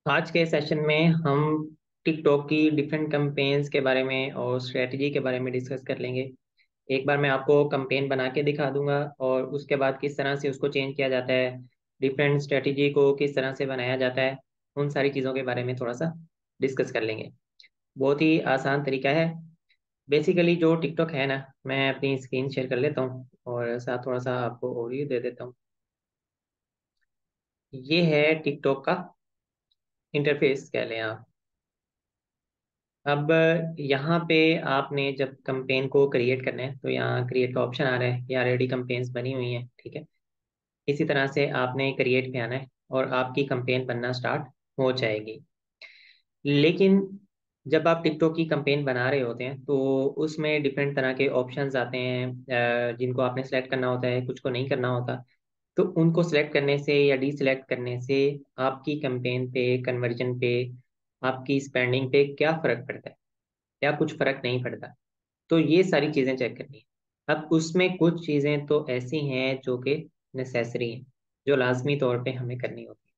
आज के सेशन में हम टिकटॉक की डिफरेंट कैंपेन्स के बारे में और स्ट्रेटजी के बारे में डिस्कस कर लेंगे। एक बार मैं आपको कैंपेन बना के दिखा दूंगा और उसके बाद किस तरह से उसको चेंज किया जाता है, डिफरेंट स्ट्रेटजी को किस तरह से बनाया जाता है, उन सारी चीज़ों के बारे में थोड़ा सा डिस्कस कर लेंगे। बहुत ही आसान तरीका है। बेसिकली जो टिकटॉक है ना, मैं अपनी स्क्रीन शेयर कर लेता हूँ और साथ थोड़ा सा आपको ओवरव्यू दे देता हूँ। ये है टिकटॉक का इंटरफेस कह लें आप। अब यहाँ पे आपने जब कैंपेन को क्रिएट करना है तो यहाँ क्रिएट का ऑप्शन आ रहा है, यहाँ ऑलरेडी कैंपेन्स बनी हुई हैं, ठीक है। इसी तरह से आपने क्रिएट पे आना है और आपकी कैंपेन बनना स्टार्ट हो जाएगी। लेकिन जब आप टिकटॉक की कैंपेन बना रहे होते हैं तो उसमें डिफरेंट तरह के ऑप्शंस आते हैं, जिनको आपने सेलेक्ट करना होता है, कुछ को नहीं करना होता। तो उनको सेलेक्ट करने से या डी सेलेक्ट करने से आपकी कैंपेन पे, कन्वर्जन पे, आपकी स्पेंडिंग पे क्या फर्क पड़ता है या कुछ फर्क नहीं पड़ता। तो ये सारी चीज़ें चेक करनी है। अब उसमें कुछ चीज़ें तो ऐसी हैं जो कि नेसेसरी हैं, जो लाजमी तौर पे हमें करनी होती है।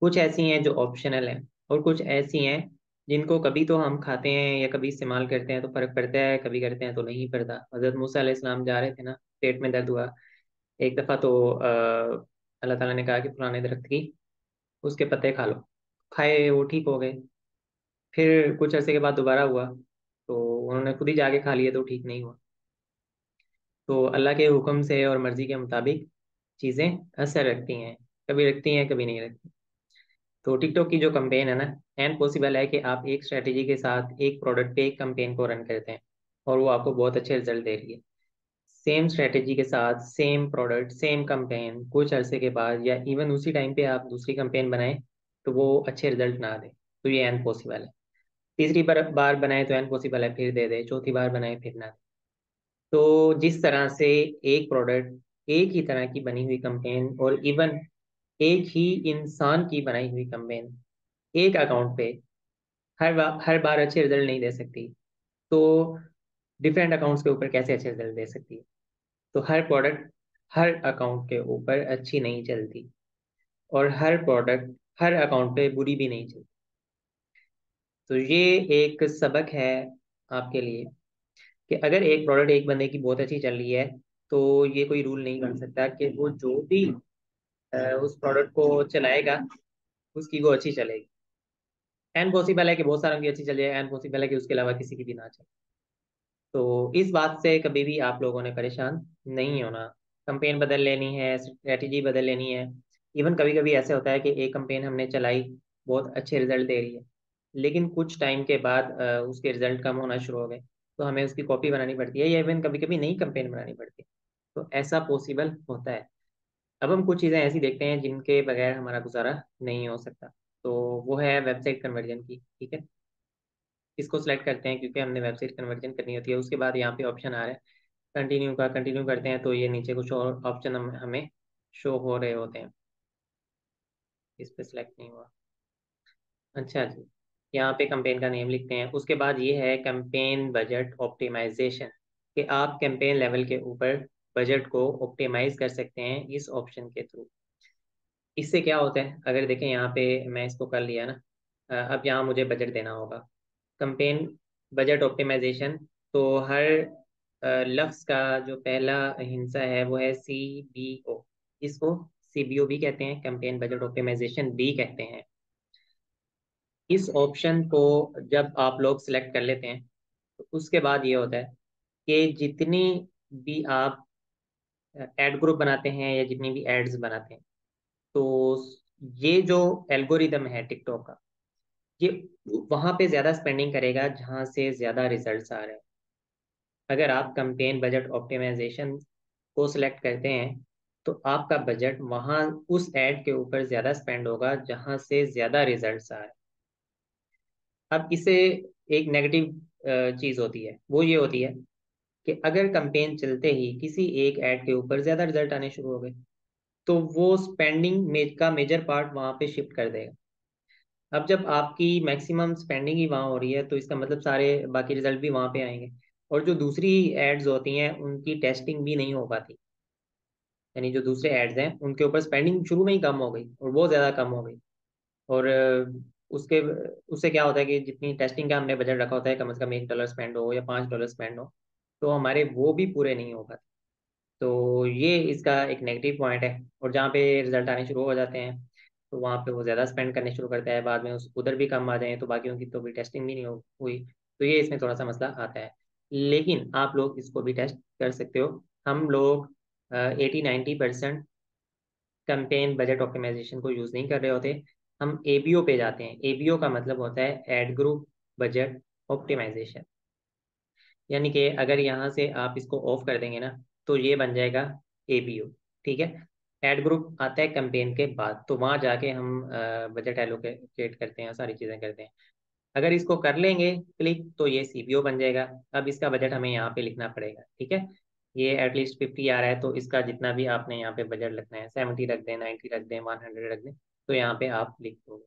कुछ ऐसी हैं जो ऑप्शनल हैं और कुछ ऐसी हैं जिनको कभी तो हम खाते हैं या कभी इस्तेमाल करते हैं तो फ़र्क पड़ता है, कभी करते हैं तो नहीं पड़ता। हज़रत मूसा अलैहिस्सलाम जा रहे थे ना, पेट में दर्द हुआ एक दफ़ा तो अल्लाह ताला ने कहा कि पुराने दरख्त की उसके पत्ते खा लो। खाए, वो ठीक हो गए। फिर कुछ अरसे के बाद दोबारा हुआ तो उन्होंने खुद ही जाके खा लिए तो ठीक नहीं हुआ। तो अल्लाह के हुक्म से और मर्जी के मुताबिक चीज़ें असर रखती हैं, कभी रखती हैं कभी नहीं रखती। तो टिकटॉक की जो कैंपेन है ना, एंड पॉसिबल है कि आप एक स्ट्रेटेजी के साथ एक प्रोडक्ट पे एक कैंपेन को रन करते हैं और वो आपको बहुत अच्छे रिजल्ट दे रही है। सेम स्ट्रेटेजी के साथ सेम प्रोडक्ट सेम कैंपेन कुछ अरसे के बाद या इवन उसी टाइम पे आप दूसरी कैंपेन बनाएं तो वो अच्छे रिजल्ट ना दे, तो ये एंड पॉसिबल है। तीसरी बार बनाए तो एंड पॉसिबल है फिर दे दे, चौथी बार बनाए फिर ना दे। तो जिस तरह से एक प्रोडक्ट, एक ही तरह की बनी हुई कैंपेन और इवन एक ही इंसान की बनाई हुई कैंपेन एक अकाउंट पे हर बार अच्छे रिजल्ट नहीं दे सकती, तो डिफरेंट अकाउंट्स के ऊपर कैसे अच्छे रिजल्ट दे सकती है। तो हर प्रोडक्ट हर अकाउंट के ऊपर अच्छी नहीं चलती और हर प्रोडक्ट हर अकाउंट पे बुरी भी नहीं चलती। तो ये एक सबक है आपके लिए कि अगर एक प्रोडक्ट एक बंदे की बहुत अच्छी चल रही है तो ये कोई रूल नहीं बन सकता कि वो जो भी उस प्रोडक्ट को चलाएगा उसकी वो अच्छी चलेगी। एंड पॉसिबल है कि बहुत सारों की अच्छी चले, एंड पॉसिबल है कि उसके अलावा किसी की भी ना चले। तो इस बात से कभी भी आप लोगों ने परेशान नहीं होना। कंपेन बदल लेनी है, स्ट्रेटजी बदल लेनी है। इवन कभी कभी ऐसे होता है कि एक कंपेन हमने चलाई, बहुत अच्छे रिजल्ट दे रही है, लेकिन कुछ टाइम के बाद उसके रिजल्ट कम होना शुरू हो गए तो हमें उसकी कॉपी बनानी पड़ती है या इवन कभी कभी नई कंपेन बनानी पड़ती है। तो ऐसा पॉसिबल होता है। अब हम कुछ चीज़ें ऐसी देखते हैं जिनके बगैर हमारा गुजारा नहीं हो सकता। तो वो है वेबसाइट कन्वर्जन की, ठीक है। इसको सिलेक्ट करते हैं क्योंकि हमने वेबसाइट कन्वर्जन करनी होती है। उसके बाद यहाँ पे ऑप्शन आ रहा है कंटिन्यू का, कंटिन्यू करते हैं तो ये नीचे कुछ और ऑप्शन हमें शो हो रहे होते हैं। इस पे सिलेक्ट नहीं हुआ। अच्छा जी, यहाँ पे कैंपेन का नेम लिखते हैं। उसके बाद ये है कैंपेन बजट ऑप्टिमाइजेशन, कि आप कैंपेन लेवल के ऊपर बजट को ऑप्टिमाइज कर सकते हैं इस ऑप्शन के थ्रू। इससे क्या होता है, अगर देखें यहाँ पे मैं इसको कर लिया ना, अब यहाँ मुझे बजट देना होगा। कैंपेन बजट ऑप्टिमाइजेशन, तो हर लफ्ज का जो पहला हिस्सा है वो है CBO। इसको CBO भी कहते हैं, कैंपेन बजट ऑप्टिमाइजेशन भी कहते हैं। इस ऑप्शन को जब आप लोग सिलेक्ट कर लेते हैं तो उसके बाद ये होता है कि जितनी भी आप एड ग्रुप बनाते हैं या जितनी भी एड्स बनाते हैं, तो ये जो एल्गोरिदम है टिकटॉक का, ये वहां पे ज्यादा स्पेंडिंग करेगा जहां से ज्यादा रिजल्ट्स आ रहे हैं। अगर आप कैंपेन बजट ऑप्टिमाइजेशन को सिलेक्ट करते हैं तो आपका बजट वहां उस एड के ऊपर ज्यादा स्पेंड होगा जहां से ज्यादा रिजल्ट्स आ रहे हैं। अब इसे एक नेगेटिव चीज होती है, वो ये होती है कि अगर कैंपेन चलते ही किसी एक ऐड के ऊपर ज्यादा रिजल्ट आने शुरू हो गए तो वो स्पेंडिंग का मेजर पार्ट वहां पे शिफ्ट कर देगा। अब जब आपकी मैक्सिमम स्पेंडिंग ही वहां हो रही है तो इसका मतलब सारे बाकी रिजल्ट भी वहां पे आएंगे। और जो दूसरी एड्स होती हैं उनकी टेस्टिंग भी नहीं हो पाती, यानी जो दूसरे एड्स हैं उनके ऊपर स्पेंडिंग शुरू में ही कम हो गई और बहुत ज्यादा कम हो गई। और उसके उससे क्या होता है कि जितनी टेस्टिंग का हमने बजट रखा होता है, कम से कम $1 स्पेंड हो या $5 स्पेंड हो, तो हमारे वो भी पूरे नहीं हो पाते। तो ये इसका एक नेगेटिव पॉइंट है। और जहाँ पे रिजल्ट आने शुरू हो जाते हैं, तो वहाँ पे वो ज़्यादा स्पेंड करने शुरू करता है, बाद में उस उधर भी कम आ जाए तो बाकियों की तो भी टेस्टिंग भी नहीं हुई। तो ये इसमें थोड़ा सा मसला आता है। लेकिन आप लोग इसको भी टेस्ट कर सकते हो। हम लोग 80-90% कैंपेन बजट ऑप्टिमाइजेशन को यूज़ नहीं कर रहे होते। हम एबीओ पे जाते हैं। एबीओ का मतलब होता है एड ग्रुप बजट ऑप्टिमाइजेशन। यानी कि अगर यहाँ से आप इसको ऑफ कर देंगे ना, तो ये बन जाएगा एबीओ। ठीक है। एड ग्रुप आता है कैंपेन के बाद, तो वहाँ जाके हम बजट एलोकेट करते हैं, सारी चीज़ें करते हैं। अगर इसको कर लेंगे क्लिक, तो ये सीपीओ बन जाएगा। अब इसका बजट हमें यहाँ पे लिखना पड़ेगा। ठीक है। ये एटलीस्ट 50 आ रहा है, तो इसका जितना भी आपने यहाँ पे बजट लिखना है, 70 रख दें, 90 रख दें, 100 रख दें, तो यहाँ पे आप लिख दोगे।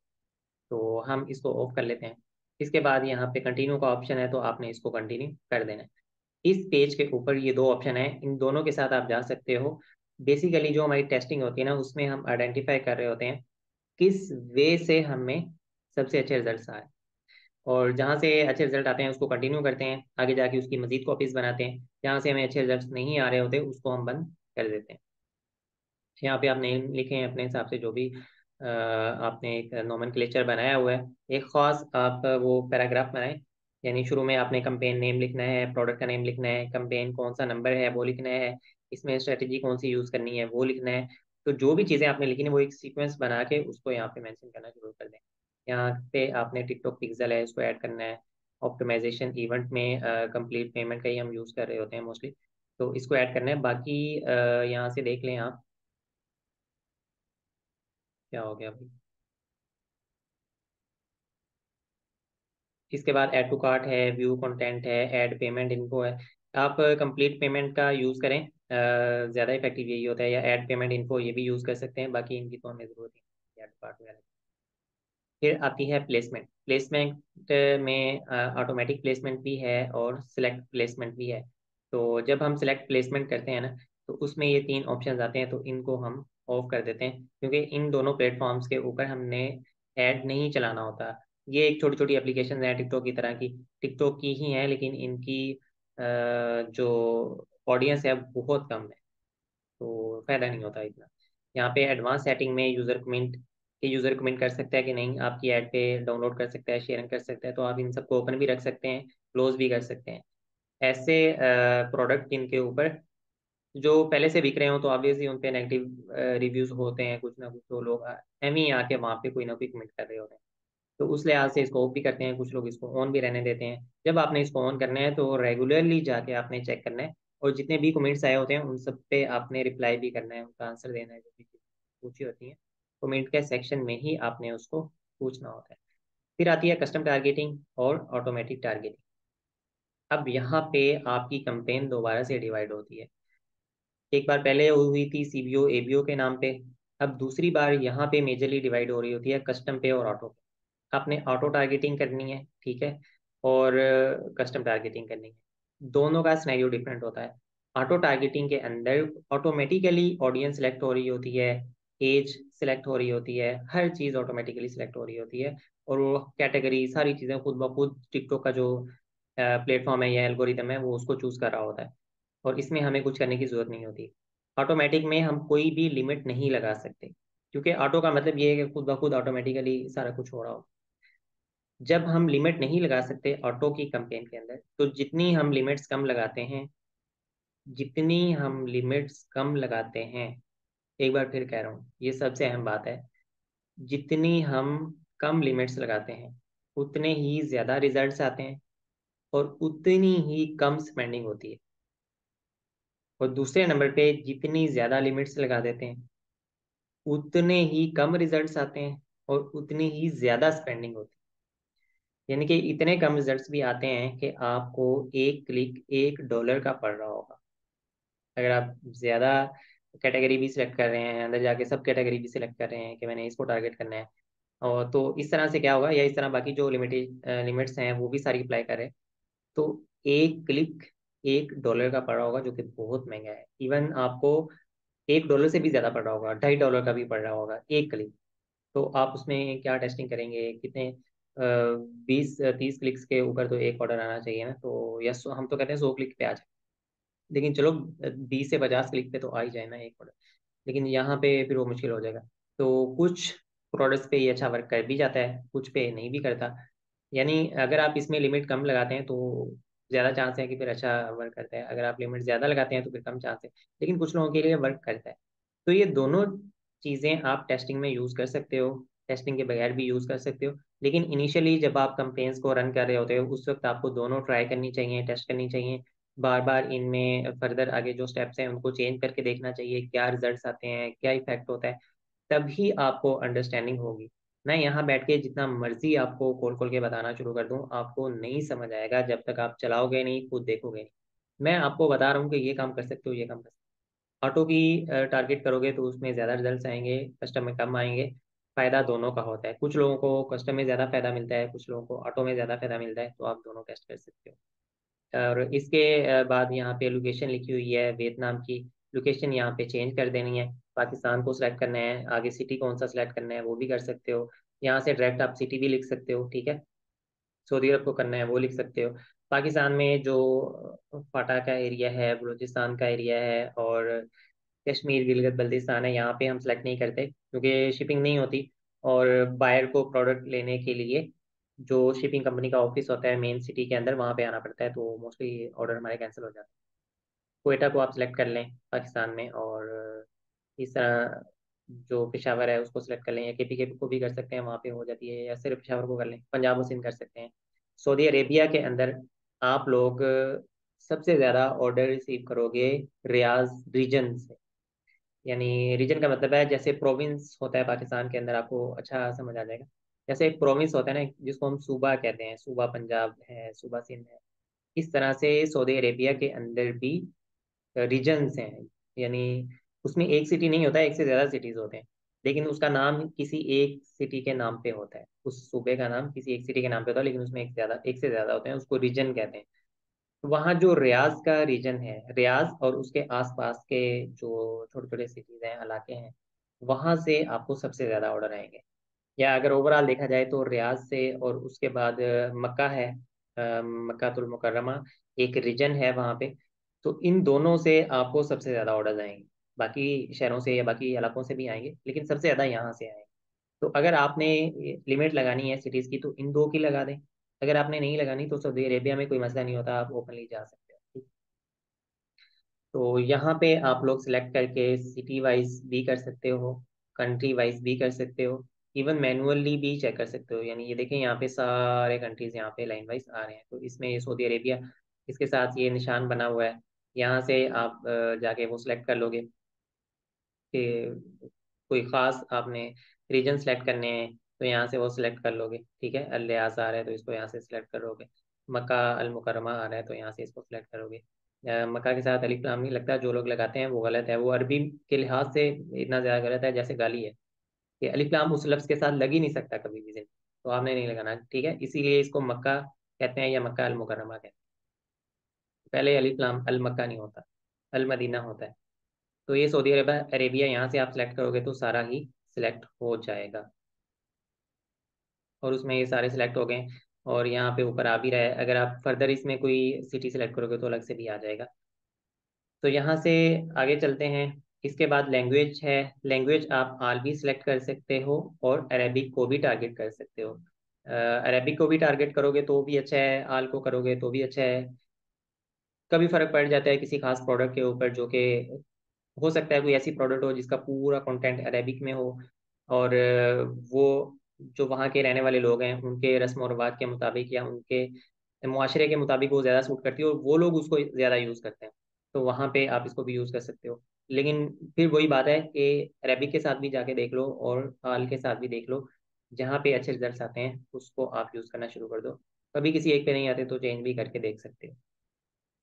तो हम इसको ऑफ कर लेते हैं। इसके बाद यहाँ पे कंटिन्यू का ऑप्शन है, तो आपने इसको कंटिन्यू कर देना है। इस पेज के ऊपर ये दो ऑप्शन है, इन दोनों के साथ आप जा सकते हो। बेसिकली जो हमारी टेस्टिंग होती है ना, उसमें हम आइडेंटिफाई कर रहे होते हैं किस वे से हमें सबसे अच्छे रिजल्ट आए। और जहाँ से अच्छे रिजल्ट आते हैं उसको कंटिन्यू करते हैं, आगे जाके उसकी मजीद कॉपीज बनाते हैं। जहाँ से हमें अच्छे रिजल्ट नहीं आ रहे होते उसको हम बंद कर देते हैं। यहाँ पे आप नेम लिखें अपने हिसाब से, जो भी आपने एक नोमेनक्लेचर बनाया हुआ है, एक खास आप वो पैराग्राफ बनाएं। यानी शुरू में आपने कंपेन नेम लिखना है, प्रोडक्ट का नेम लिखना है, कंपेन कौन सा नंबर है वो लिखना है, इसमें स्ट्रेटेजी कौन सी यूज़ करनी है वो लिखना है। तो जो भी चीज़ें आपने लिखी है वो एक सीक्वेंस बना के उसको यहाँ पे मेंशन करना शुरू कर दें। यहाँ पे आपने टिकटॉक पिक्सल है, इसको ऐड करना है। ऑप्टिमाइजेशन इवेंट में कंप्लीट पेमेंट का ही हम यूज़ कर रहे होते हैं मोस्टली, तो इसको ऐड करना है। बाकी यहाँ से देख लें आप, क्या हो गया अभी। इसके बाद ऐड टू कार्ट है, व्यू कंटेंट है, ऐड पेमेंट इनको है। आप कंप्लीट पेमेंट का यूज़ करें, ज़्यादा इफेक्टिव यही होता है, या ऐड पेमेंट इनको ये भी यूज़ कर सकते हैं, बाकी इनकी तो हमें ज़रूरत नहीं ऐड टू कार्ट वगैरह। फिर आती है प्लेसमेंट। प्लेसमेंट में ऑटोमेटिक प्लेसमेंट भी है और सिलेक्ट प्लेसमेंट भी है। तो जब हम सिलेक्ट प्लेसमेंट करते हैं ना, तो उसमें ये तीन ऑप्शंस आते हैं, तो इनको हम ऑफ कर देते हैं, क्योंकि इन दोनों प्लेटफॉर्म्स के ऊपर हमने ऐड नहीं चलाना होता। ये एक छोटी छोटी एप्लीकेशन है टिकटॉक की तरह की, टिकटॉक की ही है, लेकिन इनकी जो ऑडियंस है बहुत कम है, तो फायदा नहीं होता इतना। यहाँ पे एडवांस सेटिंग में यूजर कमेंट कर सकता है कि नहीं, आपकी ऐड पे डाउनलोड कर सकता है, शेयरिंग कर सकता है, तो आप इन सबको ओपन भी रख सकते हैं, क्लोज भी कर सकते हैं। ऐसे प्रोडक्ट जिनके ऊपर जो पहले से बिक रहे हो, तो ऑब्वियसली उन पे नेगेटिव रिव्यूज होते हैं, कुछ ना कुछ तो लोग एम ही आके वहाँ पे कोई ना कोई कमेंट कर रहे होते हैं। तो उस लिहाज से इसको ऑफ भी करते हैं, कुछ लोग इसको ऑन भी रहने देते हैं। जब आपने इसको ऑन करना है तो रेगुलरली जाके आपने चेक करना है, और जितने भी कमेंट्स आए होते हैं उन सब पे आपने रिप्लाई भी करना है, उनका आंसर देना है, जो भी चीज़ पूछी होती है कमेंट के सेक्शन में ही आपने उसको पूछना होता है। फिर आती है कस्टम टारगेटिंग और ऑटोमेटिक टारगेटिंग। अब यहाँ पे आपकी कंपेन दोबारा से डिवाइड होती है। एक बार पहले हुई थी सीबीओ एबीओ के नाम पे, अब दूसरी बार यहाँ पे मेजरली डिवाइड हो रही होती है कस्टम पे और ऑटो। आपने ऑटो टारगेटिंग करनी है, ठीक है, और कस्टम टारगेटिंग करनी है। दोनों का सिनेरियो डिफरेंट होता है। ऑटो टारगेटिंग के अंदर ऑटोमेटिकली ऑडियंस सेलेक्ट हो रही होती है, एज सेलेक्ट हो रही होती है, हर चीज़ ऑटोमेटिकली सेलेक्ट हो रही होती है, और वो कैटेगरी सारी चीज़ें खुद ब खुद टिकटॉक का जो प्लेटफॉर्म है या एल्गोरिदम है वो उसको चूज़ कर रहा होता है, और इसमें हमें कुछ करने की जरूरत नहीं होती। ऑटोमेटिक में हम कोई भी लिमिट नहीं लगा सकते, क्योंकि ऑटो का मतलब ये है कि खुद ब खुद ऑटोमेटिकली सारा कुछ हो रहा हो। जब हम लिमिट नहीं लगा सकते ऑटो की कंपेन के अंदर, तो जितनी हम लिमिट्स कम लगाते हैं, एक बार फिर कह रहा हूँ, ये सबसे अहम बात है, जितनी हम कम लिमिट्स लगाते हैं उतने ही ज्यादा रिजल्ट्स आते हैं, और उतनी ही कम स्पेंडिंग होती है। और दूसरे नंबर पे जितनी ज्यादा लिमिट्स लगा देते हैं उतने ही कम रिजल्ट्स आते हैं, और उतनी ही ज्यादा स्पेंडिंग होती है। यानी कि इतने कम रिजल्ट्स भी आते हैं कि आपको एक क्लिक $1 का पड़ रहा होगा। अगर आप ज्यादा कैटेगरी भी सिलेक्ट कर रहे हैं, अंदर जाके सब कैटेगरी भी सिलेक्ट कर रहे हैं कि मैंने इसको टारगेट करना है, और तो इस तरह से क्या होगा, या इस तरह बाकी जो लिमिट्स हैं वो भी सारी अप्लाई करें, तो एक क्लिक $1 का पड़ रहा होगा, जो कि बहुत महंगा है। इवन आपको $1 से भी ज्यादा पड़ रहा होगा, $2.5 का भी पड़ रहा होगा एक क्लिक। तो आप उसमें क्या टेस्टिंग करेंगे, कितने 20-30 क्लिक्स के ऊपर तो एक ऑर्डर आना चाहिए ना, तो या हम तो कहते हैं 100 क्लिक पे आ जाए, लेकिन चलो 20 से 50 क्लिक पे तो आ ही जाए ना एक ऑर्डर, लेकिन यहाँ पे फिर वो मुश्किल हो जाएगा। तो कुछ प्रोडक्ट्स पे ये अच्छा वर्क कर भी जाता है, कुछ पे नहीं भी करता। यानी अगर आप इसमें लिमिट कम लगाते हैं तो ज़्यादा चांस है कि फिर अच्छा वर्क करता है, अगर आप लिमिट ज़्यादा लगाते हैं तो फिर कम चांस है, लेकिन कुछ लोगों के लिए वर्क करता है। तो ये दोनों चीज़ें आप टेस्टिंग में यूज़ कर सकते हो, टेस्टिंग के बगैर भी यूज़ कर सकते हो, लेकिन इनिशियली जब आप कंपेन्स को रन कर रहे होते हो उस वक्त आपको दोनों ट्राई करनी चाहिए, टेस्ट करनी चाहिए। बार बार इनमें फर्दर आगे जो स्टेप्स हैं उनको चेंज करके देखना चाहिए, क्या रिजल्ट्स आते हैं, क्या इफेक्ट होता है, तभी आपको अंडरस्टैंडिंग होगी। मैं यहाँ बैठ के जितना मर्जी आपको खोल खोल के बताना शुरू कर दूं, आपको नहीं समझ आएगा जब तक आप चलाओगे नहीं, खुद देखोगे नहीं। मैं आपको बता रहा हूँ कि ये काम कर सकते हो, ये काम कर सकते हो। ऑटो की टारगेट करोगे तो उसमें ज़्यादा रिजल्ट्स आएंगे, कस्टम में कम आएंगे। फायदा दोनों का होता है, कुछ लोगों को कस्टम में ज़्यादा फायदा मिलता है, कुछ लोगों को ऑटो में ज़्यादा फायदा मिलता है, तो आप दोनों टेस्ट कर सकते हो। और इसके बाद यहाँ पे लोकेशन लिखी हुई है वियतनाम की, लोकेशन यहाँ पे चेंज कर देनी है, पाकिस्तान को सिलेक्ट करना है, आगे सिटी कौन सा सिलेक्ट करना है वो भी कर सकते हो। यहाँ से डायरेक्ट आप सिटी भी लिख सकते हो, ठीक है। सऊदी अरब को करना है वो लिख सकते हो। पाकिस्तान में जो फाटा का एरिया है, बलूचिस्तान का एरिया है, और कश्मीर गिलगित बल्तिस्तान है, यहाँ पे हम सेलेक्ट नहीं करते क्योंकि शिपिंग नहीं होती। और बायर को प्रोडक्ट लेने के लिए जो शिपिंग कंपनी का ऑफिस होता है मेन सिटी के अंदर, वहाँ पे आना पड़ता है, तो मोस्टली ऑर्डर हमारे कैंसिल हो जाते हैं। क्वेटा को आप सिलेक्ट कर लें पाकिस्तान में, और इस तरह जो पेशावर है उसको सिलेक्ट कर लें, या केपी को भी कर सकते हैं, वहाँ पे हो जाती है, या सिर्फ पेशावर को कर लें, पंजाब और सिंध कर सकते हैं। सऊदी अरेबिया के अंदर आप लोग सबसे ज़्यादा ऑर्डर रिसीव करोगे रियाज रीजन से। यानी रीजन का मतलब है जैसे प्रोविंस होता है पाकिस्तान के अंदर, आपको अच्छा समझ आ जाएगा। जैसे एक प्रोविंस होता है ना जिसको हम सूबा कहते हैं, सूबा पंजाब है, सूबा सिंध है, इस तरह से सऊदी अरेबिया के अंदर भी रीजन्स हैं। यानी उसमें एक सिटी नहीं होता है, एक से ज्यादा सिटीज होते हैं, लेकिन उसका नाम किसी एक सिटी के नाम पे होता है, उस सूबे का नाम किसी एक सिटी के नाम पे होता है, लेकिन उसमें एक से ज्यादा होते हैं, उसको रीजन कहते हैं। वहाँ जो रियाज का रीजन है, रियाज और उसके आसपास के जो छोटे छोटे सिटीज हैं, इलाके हैं, वहां से आपको सबसे ज्यादा ऑर्डर आएंगे। या अगर ओवरऑल देखा जाए तो रियाज से, और उसके बाद मक्का है, मक्कातुल मुकर्रमा एक रीजन है वहाँ पे। तो इन दोनों से आपको सबसे ज़्यादा ऑर्डर आएंगे, बाकी शहरों से या बाकी इलाकों से भी आएंगे, लेकिन सबसे ज़्यादा यहाँ से आएंगे। तो अगर आपने लिमिट लगानी है सिटीज़ की तो इन दो की लगा दें, अगर आपने नहीं लगानी तो सऊदी अरेबिया में कोई मसला नहीं होता, आप ओपनली जा सकते हो। तो यहाँ पे आप लोग सिलेक्ट करके सिटी वाइज भी कर सकते हो, कंट्री वाइज भी कर सकते हो, इवन मैनुअली भी चेक कर सकते हो। यानी ये देखें यहाँ पे सारे कंट्रीज यहाँ पे लाइन वाइज आ रहे हैं, तो इसमें ये सऊदी अरेबिया इसके साथ ये निशान बना हुआ है। यहाँ से आप जाके वो सिलेक्ट कर लोगे कि कोई ख़ास आपने रीजन सेलेक्ट करने हैं, तो यहाँ से वो सिलेक्ट कर लोगे, ठीक है। अल रियाज आ रहा है तो इसको यहाँ से सिलेक्ट करोगे, मक्का अल मुकरमा आ रहा है तो यहाँ से इसको सिलेक्ट करोगे। मक्का के साथ अलिफ लाम नहीं लगता, जो लोग लगाते हैं वो गलत है, वो अरबी के लिहाज से इतना ज़्यादा गलत है जैसे गाली है, कि अलिफ लाम उस लफ्ज़ के साथ लग ही नहीं सकता कभी भी जिंदगी, तो आपने नहीं लगाना, ठीक है। इसीलिए इसको मक्का कहते हैं या मक्का अल मुकरमा कहते हैं। पहले अलिफ लाम अल मक्का नहीं होता, अल मदीना होता है। तो ये सऊदी अरेबिया अरेबिया यहाँ से आप सिलेक्ट करोगे तो सारा ही सिलेक्ट हो जाएगा, और उसमें ये सारे सिलेक्ट हो गए, और यहाँ पे ऊपर आ भी रहा है। अगर आप फर्दर इसमें कोई सिटी सिलेक्ट करोगे तो अलग से भी आ जाएगा। तो यहाँ से आगे चलते हैं। इसके बाद लैंग्वेज है, लैंग्वेज आप अरबी सिलेक्ट कर सकते हो और अरेबिक को भी टारगेट कर सकते हो। अरेबिक को भी टारगेट करोगे तो भी अच्छा है, आल को करोगे तो भी अच्छा है। कभी फर्क पड़ जाता है किसी खास प्रोडक्ट के ऊपर, जो कि हो सकता है कोई ऐसी प्रोडक्ट हो जिसका पूरा कंटेंट अरेबिक में हो, और वो जो वहाँ के रहने वाले लोग हैं उनके रस्म और रिवाज के मुताबिक या उनके मुआशरे के मुताबिक वो ज़्यादा सूट करती है और वो लोग उसको ज़्यादा यूज़ करते हैं, तो वहाँ पे आप इसको भी यूज़ कर सकते हो। लेकिन फिर वही बात है कि अरेबिक के साथ भी जाके देख लो और हाल के साथ भी देख लो, जहाँ पे अच्छे रिजल्ट आते हैं उसको आप यूज़ करना शुरू कर दो। कभी किसी एक पे नहीं आते तो चेंज भी करके देख सकते हो,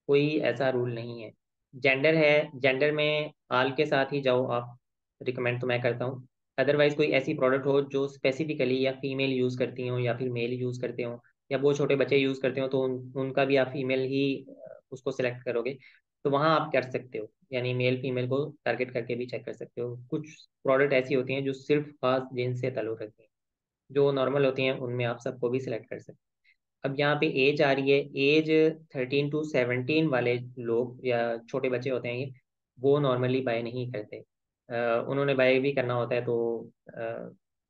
कोई ऐसा रूल नहीं है। जेंडर है, जेंडर में आल के साथ ही जाओ आप, रिकमेंड तो मैं करता हूँ। अदरवाइज कोई ऐसी प्रोडक्ट हो जो स्पेसिफिकली या फीमेल यूज़ करती हो या फिर मेल यूज़ करते हो, या वो छोटे बच्चे यूज़ करते हो, तो उनका भी आप फीमेल ही उसको सिलेक्ट करोगे, तो वहाँ आप कर सकते हो। यानी मेल फीमेल को टारगेट करके भी चेक कर सकते हो। कुछ प्रोडक्ट ऐसी होती हैं जो सिर्फ खास जेंस से ताल्लुक़ रखती हैं, जो नॉर्मल होती हैं उनमें आप सबको भी सिलेक्ट कर सकते हैं। अब यहाँ पे एज आ रही है, एज 13 to 17 वाले लोग या छोटे बच्चे होते हैं ये, वो नॉर्मली बाय नहीं करते। उन्होंने बाय भी करना होता है तो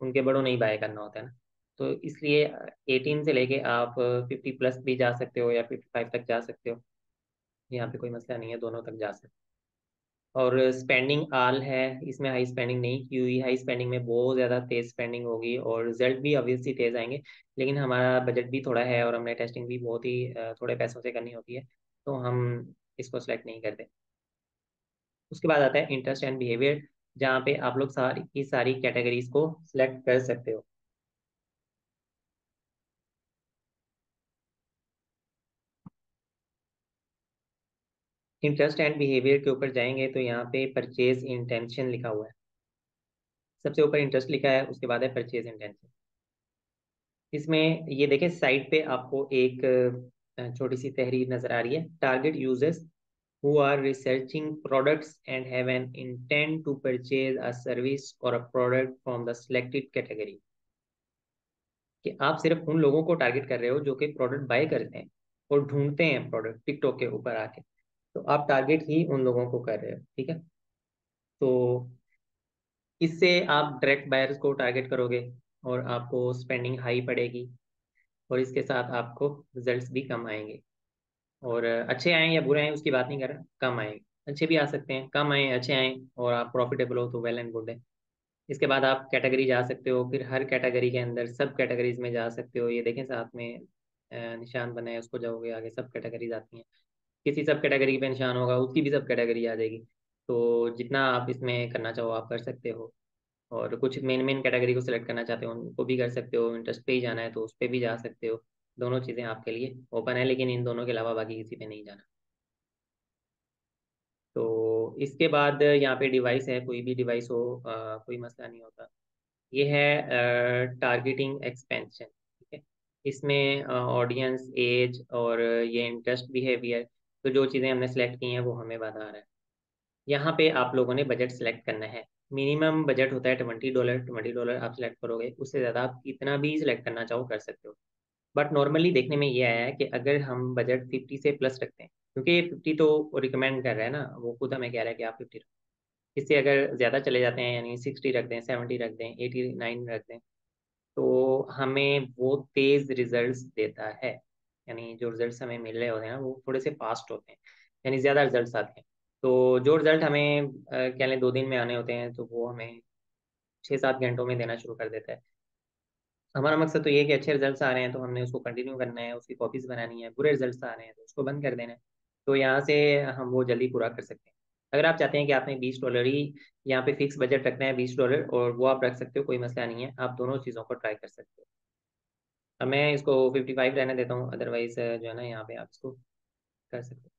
उनके बड़ों ने ही बाय करना होता है ना। तो इसलिए 18 से लेके आप 50+ भी जा सकते हो या 55 तक जा सकते हो। यहाँ पे कोई मसला नहीं है, दोनों तक जा सकते हो। और स्पेंडिंग आल है, इसमें हाई स्पेंडिंग नहीं की हुई। हाई स्पेंडिंग में बहुत ज़्यादा तेज़ स्पेंडिंग होगी और रिजल्ट भी ऑब्वियसली तेज़ आएंगे, लेकिन हमारा बजट भी थोड़ा है और हमने टेस्टिंग भी बहुत ही थोड़े पैसों से करनी होती है, तो हम इसको सेलेक्ट नहीं करते। उसके बाद आता है इंटरेस्ट एंड बिहेवियर, जहाँ पे आप लोग सारी की सारी कैटेगरीज को सिलेक्ट कर सकते हो। इंटरेस्ट एंड बिहेवियर के ऊपर जाएंगे तो यहाँ पे परचेज इंटेंशन लिखा हुआ है। सबसे ऊपर इंटरेस्ट लिखा है, उसके बाद है परचेज इंटेंशन। इसमें ये देखें साइड पे आपको एक छोटी सी तहरीर नजर आ रही है, target users who are researching products and have an intent to purchase a service or a product from the selected category। कि आप सिर्फ उन लोगों को टारगेट कर रहे हो जो कि प्रोडक्ट बाय करते हैं और ढूंढते हैं प्रोडक्ट टिकटॉक के ऊपर आके, तो आप टारगेट ही उन लोगों को कर रहे हो, ठीक है। तो इससे आप डायरेक्ट बायर्स को टारगेट करोगे और आपको स्पेंडिंग हाई पड़ेगी, और इसके साथ आपको रिजल्ट्स भी कम आएंगे। और अच्छे आए या बुरे आए उसकी बात नहीं कर रहा, कम आए। अच्छे भी आ सकते हैं, कम आए अच्छे आए, और आप प्रॉफिटेबल हो तो वेल एंड गुड है। इसके बाद आप कैटेगरी जा सकते हो, फिर हर कैटेगरी के अंदर सब कैटेगरीज में जा सकते हो। ये देखें साथ में निशान बना है, उसको जाओगे आगे सब कैटेगरीज आती हैं। किसी सब कैटेगरी पे निशान होगा उसकी भी सब कैटेगरी आ जाएगी। तो जितना आप इसमें करना चाहो आप कर सकते हो। और कुछ मेन मेन कैटेगरी को सिलेक्ट करना चाहते हो उनको भी कर सकते हो, इंटरेस्ट पे ही जाना है तो उस पर भी जा सकते हो। दोनों चीज़ें आपके लिए ओपन है, लेकिन इन दोनों के अलावा बाकी किसी पे नहीं जाना। तो इसके बाद यहाँ पे डिवाइस है, कोई भी डिवाइस हो कोई मसला नहीं होता। ये है टारगेटिंग एक्सपेंशन, ठीक है। इसमें ऑडियंस, एज और ये इंटरेस्ट बिहेवियर, तो जो चीज़ें हमने सेलेक्ट की हैं वो हमें बता रहा है। यहाँ पे आप लोगों ने बजट सेलेक्ट करना है। मिनिमम बजट होता है $20। $20 आप सिलेक्ट करोगे, उससे ज़्यादा आप कितना भी सिलेक्ट करना चाहो कर सकते हो। बट नॉर्मली देखने में ये आया है कि अगर हम बजट 50 से प्लस रखते हैं, क्योंकि ये 50 तो रिकमेंड कर रहा है ना, वो खुद हमें कह रहा है कि आप 50 रखो। इससे अगर ज़्यादा चले जाते हैं यानी 60 रख दें, 70 रख दें, 89 रख दें, तो हमें वो तेज़ रिजल्ट्स देता है। यानी जो रिजल्ट्स हमें मिल रहे होते हैं ना वो थोड़े से फास्ट होते हैं, यानी ज़्यादा रिजल्ट्स आते हैं। तो जो रिजल्ट हमें क्या लें 2 दिन में आने होते हैं, तो वो हमें 6-7 घंटों में देना शुरू कर देता है। हमारा मकसद तो ये है कि अच्छे रिजल्ट्स आ रहे हैं तो हमने उसको कंटिन्यू करना है, उसकी कॉपीज बनानी है। बुरे रिजल्ट्स आ रहे हैं तो उसको बंद कर देना है। तो यहाँ से हम वो जल्दी पूरा कर सकते हैं। अगर आप चाहते हैं कि आपने $20 ही यहाँ पे फिक्स बजट रखना है, $20, और वो आप रख सकते हो, कोई मसला नहीं है, आप दोनों चीज़ों को ट्राई कर सकते हो। अब मैं इसको 55 रहने देता हूँ, अदरवाइज जो है ना यहाँ पे आप इसको कर सकते हो।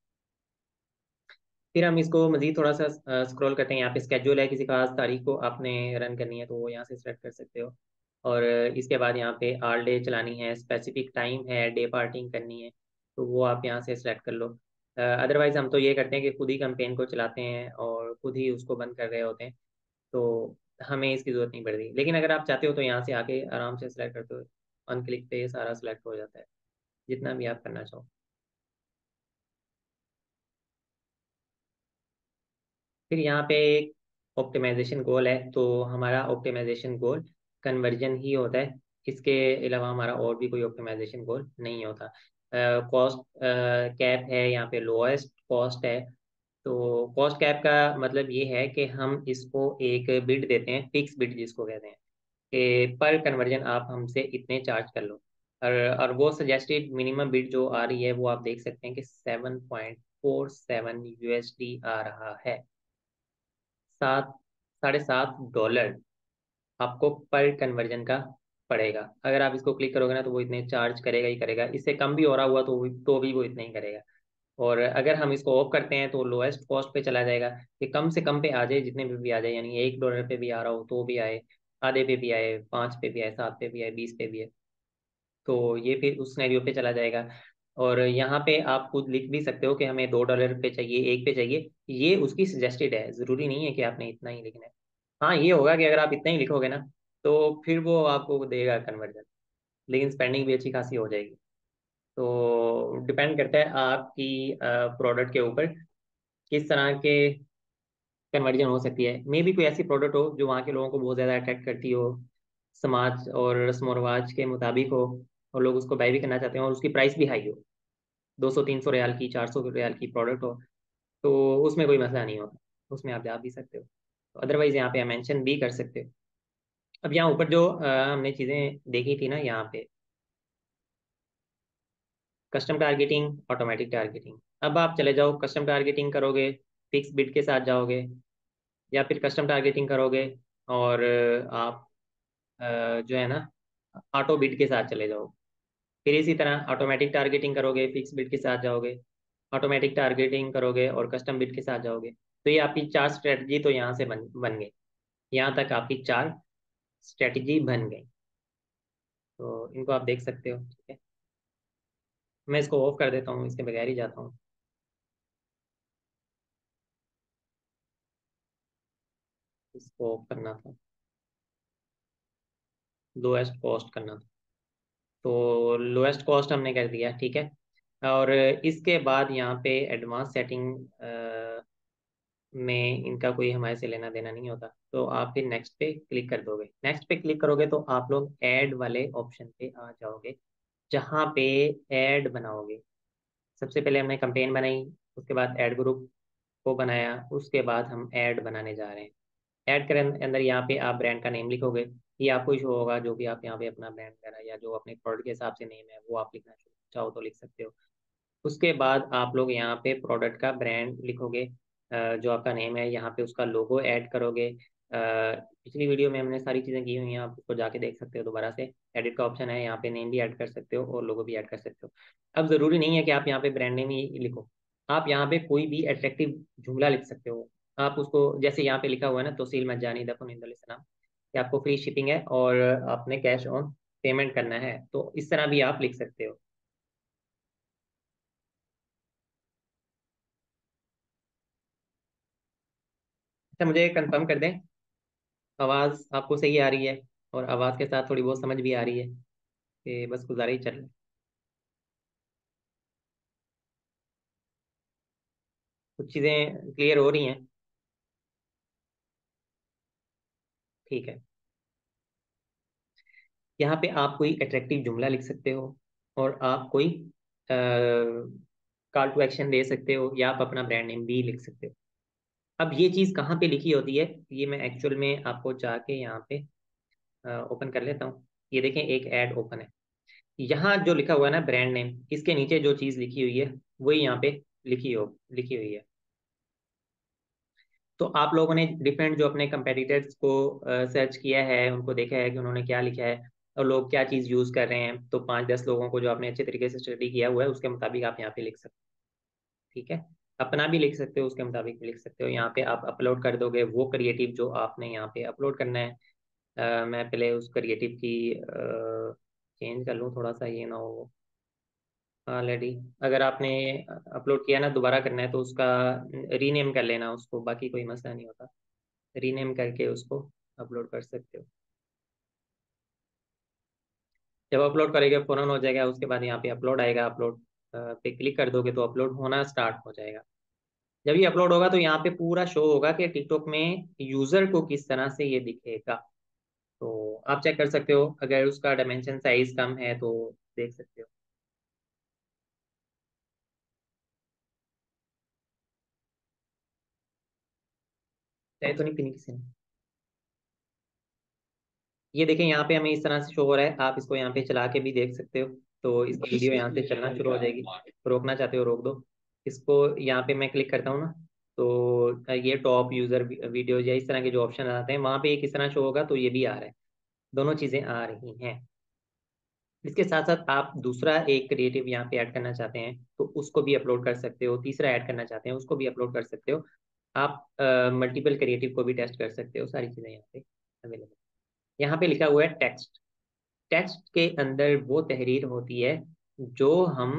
फिर हम इसको मजीद थोड़ा सा स्क्रॉल करते हैं। यहाँ पे स्केड्यूल है, किसी खास तारीख को आपने रन करनी है तो वो यहाँ से सेलेक्ट कर सकते हो। और इसके बाद यहाँ पे ऑल डे चलानी है, स्पेसिफिक टाइम है, डे पार्टिंग करनी है, तो वो आप यहाँ से सेलेक्ट कर लो। अदरवाइज हम तो ये करते हैं कि खुद ही कैंपेन को चलाते हैं और खुद ही उसको बंद कर रहे होते हैं, तो हमें इसकी ज़रूरत नहीं पड़ती। लेकिन अगर आप चाहते हो तो यहाँ से आके आराम से सेलेक्ट करते हो, ऑन क्लिक पे सारा सेलेक्ट हो जाता है, जितना भी आप करना चाहो। फिर यहाँ पे एक ऑप्टिमाइजेशन गोल है, तो हमारा ऑप्टिमाइजेशन गोल कन्वर्जन ही होता है। इसके अलावा हमारा और भी कोई ऑप्टिमाइजेशन गोल नहीं होता। कॉस्ट कैप है, यहाँ पे लोएस्ट कॉस्ट है। तो कॉस्ट कैप का मतलब ये है कि हम इसको एक बिड देते हैं, फिक्स बिड जिसको कहते हैं, कि पर कन्वर्जन आप हमसे इतने चार्ज कर लो। और वो सजेस्टेड मिनिमम बिड जो आ रही है वो आप देख सकते हैं कि 7.47 USD आ रहा है। 7, $7.5 आपको पर कन्वर्जन का पड़ेगा। अगर आप इसको क्लिक करोगे ना तो वो इतने चार्ज करेगा ही करेगा, इससे कम भी हो रहा हुआ तो भी वो इतने ही करेगा। और अगर हम इसको ऑफ करते हैं तो लोएस्ट कॉस्ट पे चला जाएगा, कि कम से कम पे आ जाए, जितने पे भी आ जाए, यानी $1 पे भी आ रहा हो तो भी आए, आधे पे भी आए, 5 पे भी आए, 7 पे भी आए, 20 पे भी है, तो ये फिर उस सिनेरियो पे चला जाएगा। और यहाँ पे आप खुद लिख भी सकते हो कि हमें $2 पे चाहिए, एक पे चाहिए। ये उसकी सजेस्टेड है, जरूरी नहीं है कि आपने इतना ही लिखना है। हाँ, ये होगा कि अगर आप इतना ही लिखोगे ना, तो फिर वो आपको देगा कन्वर्जन, लेकिन स्पेंडिंग भी अच्छी खासी हो जाएगी। तो डिपेंड करता है आपकी प्रोडक्ट के ऊपर किस तरह के कन्वर्जन हो सकती है। मे भी कोई ऐसी प्रोडक्ट हो जो वहाँ के लोगों को बहुत ज़्यादा अट्रैक्ट करती हो, समाज और रस्म और रिवाज के मुताबिक हो, और लोग उसको बाय भी करना चाहते हैं, और उसकी प्राइस भी हाई हो, 200-300 रियाल की, 400 रियाल की प्रोडक्ट हो, तो उसमें कोई मसला नहीं होता, उसमें आप जा भी सकते हो। तो अदरवाइज यहाँ पे आप मेंशन भी कर सकते हो। अब यहाँ ऊपर जो हमने चीज़ें देखी थी ना, यहाँ पे कस्टम टारगेटिंग, ऑटोमेटिक टारगेटिंग। अब आप चले जाओ, कस्टम टारगेटिंग करोगे, फिक्स बिड के साथ जाओगे, या फिर कस्टम टारगेटिंग करोगे और आप जो है ना ऑटो बिड के साथ चले जाओ। फिर इसी तरह ऑटोमेटिक टारगेटिंग करोगे, फिक्स बिड के साथ जाओगे, ऑटोमेटिक टारगेटिंग करोगे और कस्टम बिड के साथ जाओगे। तो ये आपकी चार स्ट्रेटजी तो यहाँ से बन बन गई। यहाँ तक आपकी चार स्ट्रेटजी बन गई। तो इनको आप देख सकते हो, ठीक है। मैं इसको ऑफ कर देता हूँ, इसके बगैर ही जाता हूँ। इसको ऑफ करना था, लोएस्ट कॉस्ट करना था। तो लोएस्ट कॉस्ट हमने कर दिया, ठीक है। और इसके बाद यहाँ पे एडवांस सेटिंग में इनका कोई हमारे से लेना देना नहीं होता। तो आप फिर नेक्स्ट पे क्लिक कर दोगे। नेक्स्ट पे क्लिक करोगे तो आप लोग ऐड वाले ऑप्शन पे आ जाओगे, जहाँ पे ऐड बनाओगे। सबसे पहले हमने कैंपेन बनाई, उसके बाद ऐड ग्रुप को बनाया, उसके बाद हम ऐड बनाने जा रहे हैं। ऐड के अंदर यहाँ पे आप ब्रांड का नेम लिखोगे। ये आपको शो होगा, जो भी आप यहाँ पे अपना ब्रांड वगैरह या जो अपने प्रोडक्ट के हिसाब से नेम है वो आप लिखना चाहो तो लिख सकते हो। उसके बाद आप लोग यहाँ पे प्रोडक्ट का ब्रांड लिखोगे, जो आपका नेम है, यहाँ पे उसका लोगो ऐड करोगे। पिछली वीडियो में हमने सारी चीज़ें की हुई हैं, आप उसको जाके देख सकते हो दोबारा से। एडिट का ऑप्शन है, यहाँ पे नेम भी ऐड कर सकते हो और लोगो भी ऐड कर सकते हो। अब ज़रूरी नहीं है कि आप यहाँ पे ब्रांड नेम ही लिखो, आप यहाँ पे कोई भी अट्रैक्टिव जुमला लिख सकते हो। आप उसको, जैसे यहाँ पे लिखा हुआ है ना, तोसील मज्जानी दफन इंदलिस्लाम, कि आपको फ्री शिपिंग है और आपने कैश ऑन पेमेंट करना है, तो इस तरह भी आप लिख सकते हो। अच्छा, मुझे कंफर्म कर दें, आवाज़ आपको सही आ रही है और आवाज़ के साथ थोड़ी बहुत समझ भी आ रही है, कि बस गुजारा ही चल रहा है। कुछ चीज़ें क्लियर हो रही हैं, ठीक है। यहाँ पे आप कोई अट्रैक्टिव जुमला लिख सकते हो, और आप कोई कॉल टू एक्शन दे सकते हो, या आप अपना ब्रांड नेम भी लिख सकते हो। अब ये चीज़ कहाँ पे लिखी होती है, ये मैं एक्चुअल में आपको जाके यहाँ पे ओपन कर लेता हूँ। ये देखें, एक ऐड ओपन है। यहाँ जो लिखा हुआ है ना ब्रांड नेम, इसके नीचे जो चीज़ लिखी हुई है वही यहाँ पे लिखी हुई है। तो आप लोगों ने डिफरेंट जो अपने कंपेटिटर्स को सर्च किया है, उनको देखा है कि उन्होंने क्या लिखा है और लोग क्या चीज़ यूज़ कर रहे हैं। तो 5-10 लोगों को जो आपने अच्छे तरीके से स्टडी किया हुआ है, उसके मुताबिक आप यहाँ पे लिख सकते हो, ठीक है। अपना भी लिख सकते हो, उसके मुताबिक भी लिख सकते हो। यहाँ पे आप अपलोड कर दोगे वो क्रिएटिव जो आपने यहाँ पे अपलोड करना है। मैं पहले उस क्रिएटिव की चेंज कर लूँ थोड़ा सा, ये ना हो ऑलरेडी। अगर आपने अपलोड किया ना, दोबारा करना है तो उसका रीनेम कर लेना उसको, बाकी कोई मसला नहीं होता। रीनेम करके उसको अपलोड कर सकते हो। जब अपलोड करेंगे फ़ौरन हो जाएगा, उसके बाद यहाँ पे अपलोड आएगा, अपलोड पे क्लिक कर दोगे तो अपलोड होना स्टार्ट हो जाएगा। जब ये अपलोड होगा तो यहाँ पे पूरा शो होगा कि टिकटॉक में यूज़र को किस तरह से ये दिखेगा। तो आप चेक कर सकते हो, अगर उसका डायमेंशन साइज कम है तो देख सकते हो। चाहे तो नहीं पीनी किसी ने। ये देखें, यहाँ पे हमें इस तरह से शो हो रहा है, आप इसको यहाँ पे चला के भी देख सकते हो। तो इसकी वीडियो यहाँ से चलना शुरू हो जाएगी। रोकना चाहते हो रोक दो। इसको यहाँ पे मैं क्लिक करता हूँ ना, तो ये टॉप यूजर वीडियो या इस तरह के जो ऑप्शन आते हैं, वहाँ पे एक इस तरह शो होगा, तो ये भी आ रहा है। दोनों चीज़ें आ रही हैं। इसके साथ साथ आप दूसरा एक क्रिएटिव यहाँ पे ऐड करना चाहते हैं तो उसको भी अपलोड कर सकते हो। तीसरा ऐड करना चाहते हैं, उसको भी अपलोड कर सकते हो। आप मल्टीपल क्रिएटिव को भी टेस्ट कर सकते हो। सारी चीज़ें यहाँ पे अवेलेबल। यहाँ पे लिखा हुआ है टेक्स्ट। टेक्स्ट के अंदर वो तहरीर होती है जो हम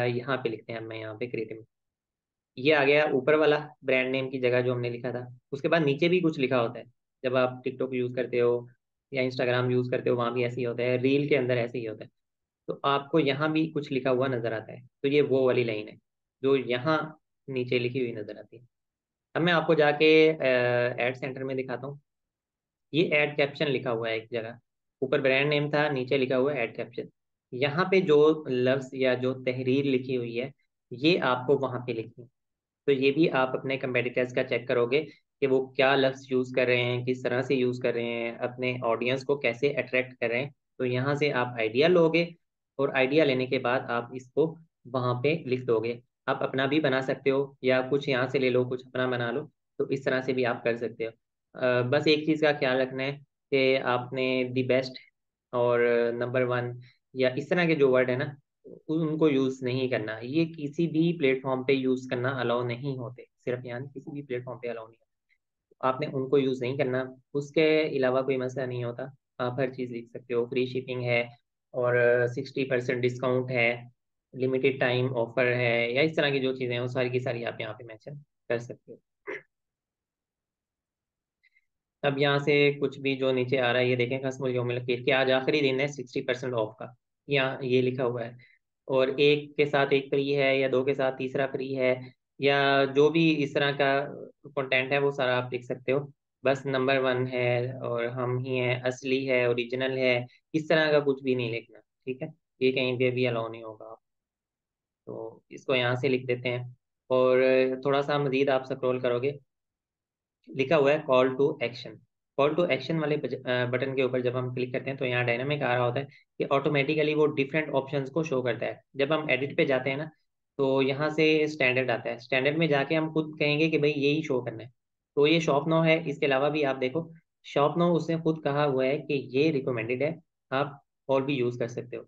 यहाँ पे लिखते हैं, मैं यहाँ पे क्रिएटिव, ये आ गया ऊपर वाला ब्रांड नेम की जगह जो हमने लिखा था। उसके बाद नीचे भी कुछ लिखा होता है, जब आप टिकटॉक यूज करते हो या इंस्टाग्राम यूज करते हो, वहां भी ऐसे ही होता है, रील के अंदर ऐसे ही होता है। तो आपको यहाँ भी कुछ लिखा हुआ नजर आता है, तो ये वो वाली लाइन है जो यहाँ नीचे लिखी हुई नजर आती है। अब मैं आपको जाके एड सेंटर में दिखाता हूँ। ये एड कैप्शन लिखा हुआ है एक जगह, ऊपर ब्रांड नेम था, नीचे लिखा हुआ है एड कैप्शन। यहाँ पे जो लफ्ज या जो तहरीर लिखी हुई है, ये आपको वहां पे लिखनी है। तो ये भी आप अपने कंपेटिटर्स का चेक करोगे कि वो क्या लफ्ज यूज कर रहे हैं, किस तरह से यूज कर रहे हैं, अपने ऑडियंस को कैसे अट्रैक्ट कर रहे हैं। तो यहाँ से आप आइडिया लोगे, और आइडिया लेने के बाद आप इसको वहां पे लिख दोगे। आप अपना भी बना सकते हो, या कुछ यहाँ से ले लो, कुछ अपना बना लो। तो इस तरह से भी आप कर सकते हो। बस एक चीज का ख्याल रखना है कि आपने दी बेस्ट और नंबर वन या इस तरह के जो वर्ड है ना, उनको यूज नहीं करना। ये किसी भी प्लेटफॉर्म पे यूज करना अलाउ नहीं होते, सिर्फ यहाँ नहीं, किसी भी प्लेटफॉर्म पे अलाउ नहीं होता। आपने उनको यूज नहीं करना। उसके अलावा कोई मसला नहीं होता। आप हर चीज लिख सकते हो, फ्री शिपिंग है, और 60% डिस्काउंट है, लिमिटेड टाइम ऑफर है, या इस तरह की जो चीजें हैं वो सारी की सारी आप यहाँ पे मेंशन कर सकते हो। अब यहाँ से कुछ भी जो नीचे आ रहा है, ये देखें, कस्टमर यौम लकीर कि आज आखिरी दिन है 60% ऑफ का, यहाँ ये लिखा हुआ है। और एक के साथ एक फ्री है, या दो के साथ तीसरा फ्री है, या जो भी इस तरह का कंटेंट है वो सारा आप लिख सकते हो। बस नंबर वन है, और हम ही हैं, असली है, ओरिजिनल है, इस तरह का कुछ भी नहीं लिखना, ठीक है। ये कहीं पे भी अलाउ नहीं होगा। तो इसको यहाँ से लिख देते हैं। और थोड़ा सा मजीद आप स्क्रॉल करोगे, लिखा हुआ है call to action. Call to action वाले बटन के ऊपर जब हम क्लिक करते हैं, तो यहाँ डायनामिक आ रहा होता है कि ऑटोमेटिकली वो डिफरेंट ऑप्शंस को शो करता है। जब हम एडिट पे जाते हैं ना, तो यहाँ से स्टैंडर्ड आता है, स्टैंडर्ड में जाके हम खुद कहेंगे कि भाई यही शो करना है। तो ये शॉप नो है, इसके अलावा भी आप देखो, शॉप नो उसने खुद कहा हुआ है कि ये रिकमेंडेड है, आप और भी यूज कर सकते हो।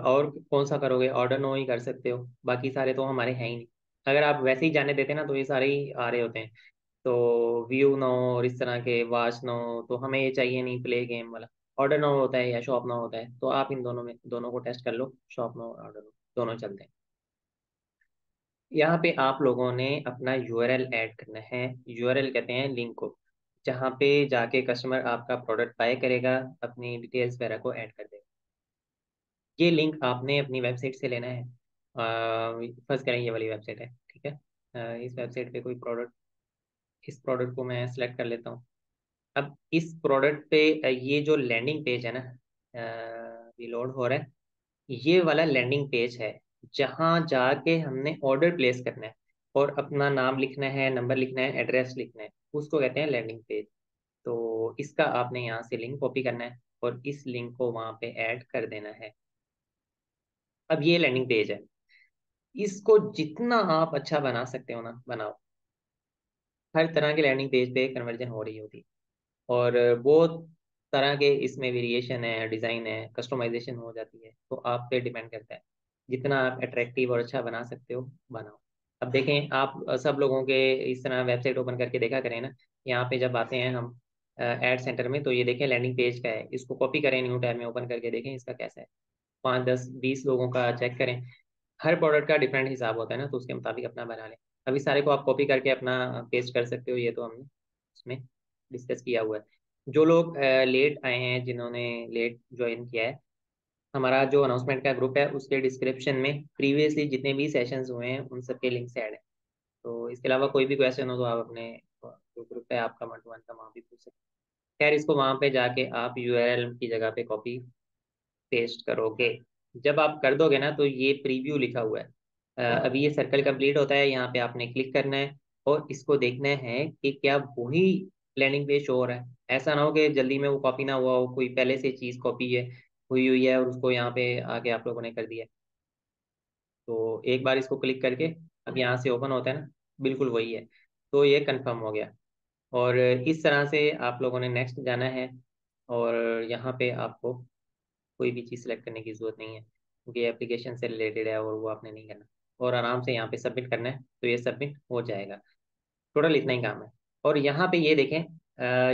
और कौन सा करोगे, ऑर्डर नो ही कर सकते हो, बाकी सारे तो हमारे हैं ही नहीं। अगर आप वैसे ही जाने देते ना, तो ये सारे ही आ रहे होते हैं। तो व्यू नो और इस तरह के वाच नो, तो हमें ये चाहिए नहीं, प्ले गेम वाला। ऑर्डर नो होता है या शॉप नो होता है, तो आप इन दोनों में, दोनों को टेस्ट कर लो, शॉप नो और ऑर्डर नो दोनों चलते हैं। यहाँ पे आप लोगों ने अपना यूआरएल ऐड करना है। यूआरएल कहते हैं लिंक को, जहाँ पे जाके कस्टमर आपका प्रोडक्ट बाय करेगा, अपनी डिटेल्स वगैरह को ऐड कर देगा। ये लिंक आपने अपनी वेबसाइट से लेना है। फर्स्ट करें, ये वाली वेबसाइट है, ठीक है। इस वेबसाइट पे कोई प्रोडक्ट, इस प्रोडक्ट को मैं सेलेक्ट कर लेता हूँ। अब इस प्रोडक्ट पे ये जो लैंडिंग पेज है ना, रिलोड हो रहा है, ये वाला लैंडिंग पेज है, जहाँ जाके हमने ऑर्डर प्लेस करना है, और अपना नाम लिखना है, नंबर लिखना है, एड्रेस लिखना है, उसको कहते हैं लैंडिंग पेज। तो इसका आपने यहाँ से लिंक कॉपी करना है, और इस लिंक को वहाँ पे ऐड कर देना है। अब ये लैंडिंग पेज है, इसको जितना आप अच्छा बना सकते हो ना, बनाओ। हर तरह के लैंडिंग पेज पे कन्वर्जन हो रही होती है, और बहुत तरह के इसमें वेरिएशन है, डिज़ाइन है, कस्टमाइजेशन हो जाती है। तो आप पे डिपेंड करता है, जितना आप अट्रैक्टिव और अच्छा बना सकते हो बनाओ। अब देखें, आप सब लोगों के इस तरह वेबसाइट ओपन करके देखा करें ना, यहाँ पे जब आते हैं हम एड सेंटर में, तो ये देखें लैंडिंग पेज का है, इसको कॉपी करें, न्यू टैब में ओपन करके देखें इसका कैसा है। 5 10 20 लोगों का चेक करें। हर प्रोडक्ट का डिफरेंट हिसाब होता है ना, तो उसके मुताबिक अपना बना लें। अभी सारे को आप कॉपी करके अपना पेस्ट कर सकते हो, ये तो हमने उसमें डिस्कस किया हुआ है। जो लोग लेट आए हैं, जिन्होंने लेट ज्वाइन किया है, हमारा जो अनाउंसमेंट का ग्रुप है, उसके डिस्क्रिप्शन में प्रीवियसली जितने भी सेशंस हुए हैं उन सबके लिंक्स ऐड है। तो इसके अलावा कोई भी क्वेश्चन हो तो आप अपने जो ग्रुप है आपका मंट वन का, वहाँ भी पूछ सकते हैं। खैर, इसको वहाँ पे जाके आप यूआरएल की जगह पे कॉपी पेस्ट करोगे। जब आप कर दोगे ना, तो ये प्रीव्यू लिखा हुआ है। अभी ये सर्कल कंप्लीट होता है, यहाँ पे आपने क्लिक करना है, और इसको देखना है कि क्या वही लैंडिंग पेज शो हो रहा है। ऐसा ना हो कि जल्दी में वो कॉपी ना हुआ हो, कोई पहले से चीज कॉपी है, हुई हुई है, और उसको यहाँ पे आके आप लोगों ने कर दिया है। तो एक बार इसको क्लिक करके, अब यहाँ से ओपन होता है ना, बिल्कुल वही है। तो ये कंफर्म हो गया। और इस तरह से आप लोगों ने नेक्स्ट जाना है, और यहाँ पे आपको कोई भी चीज़ सेलेक्ट करने की जरूरत नहीं है, क्योंकि एप्लीकेशन से रिलेटेड है, और वो आपने नहीं करना। और आराम से यहाँ पे सबमिट करना है, तो ये सबमिट हो जाएगा। टोटल इतना ही काम है। और यहाँ पे ये देखें,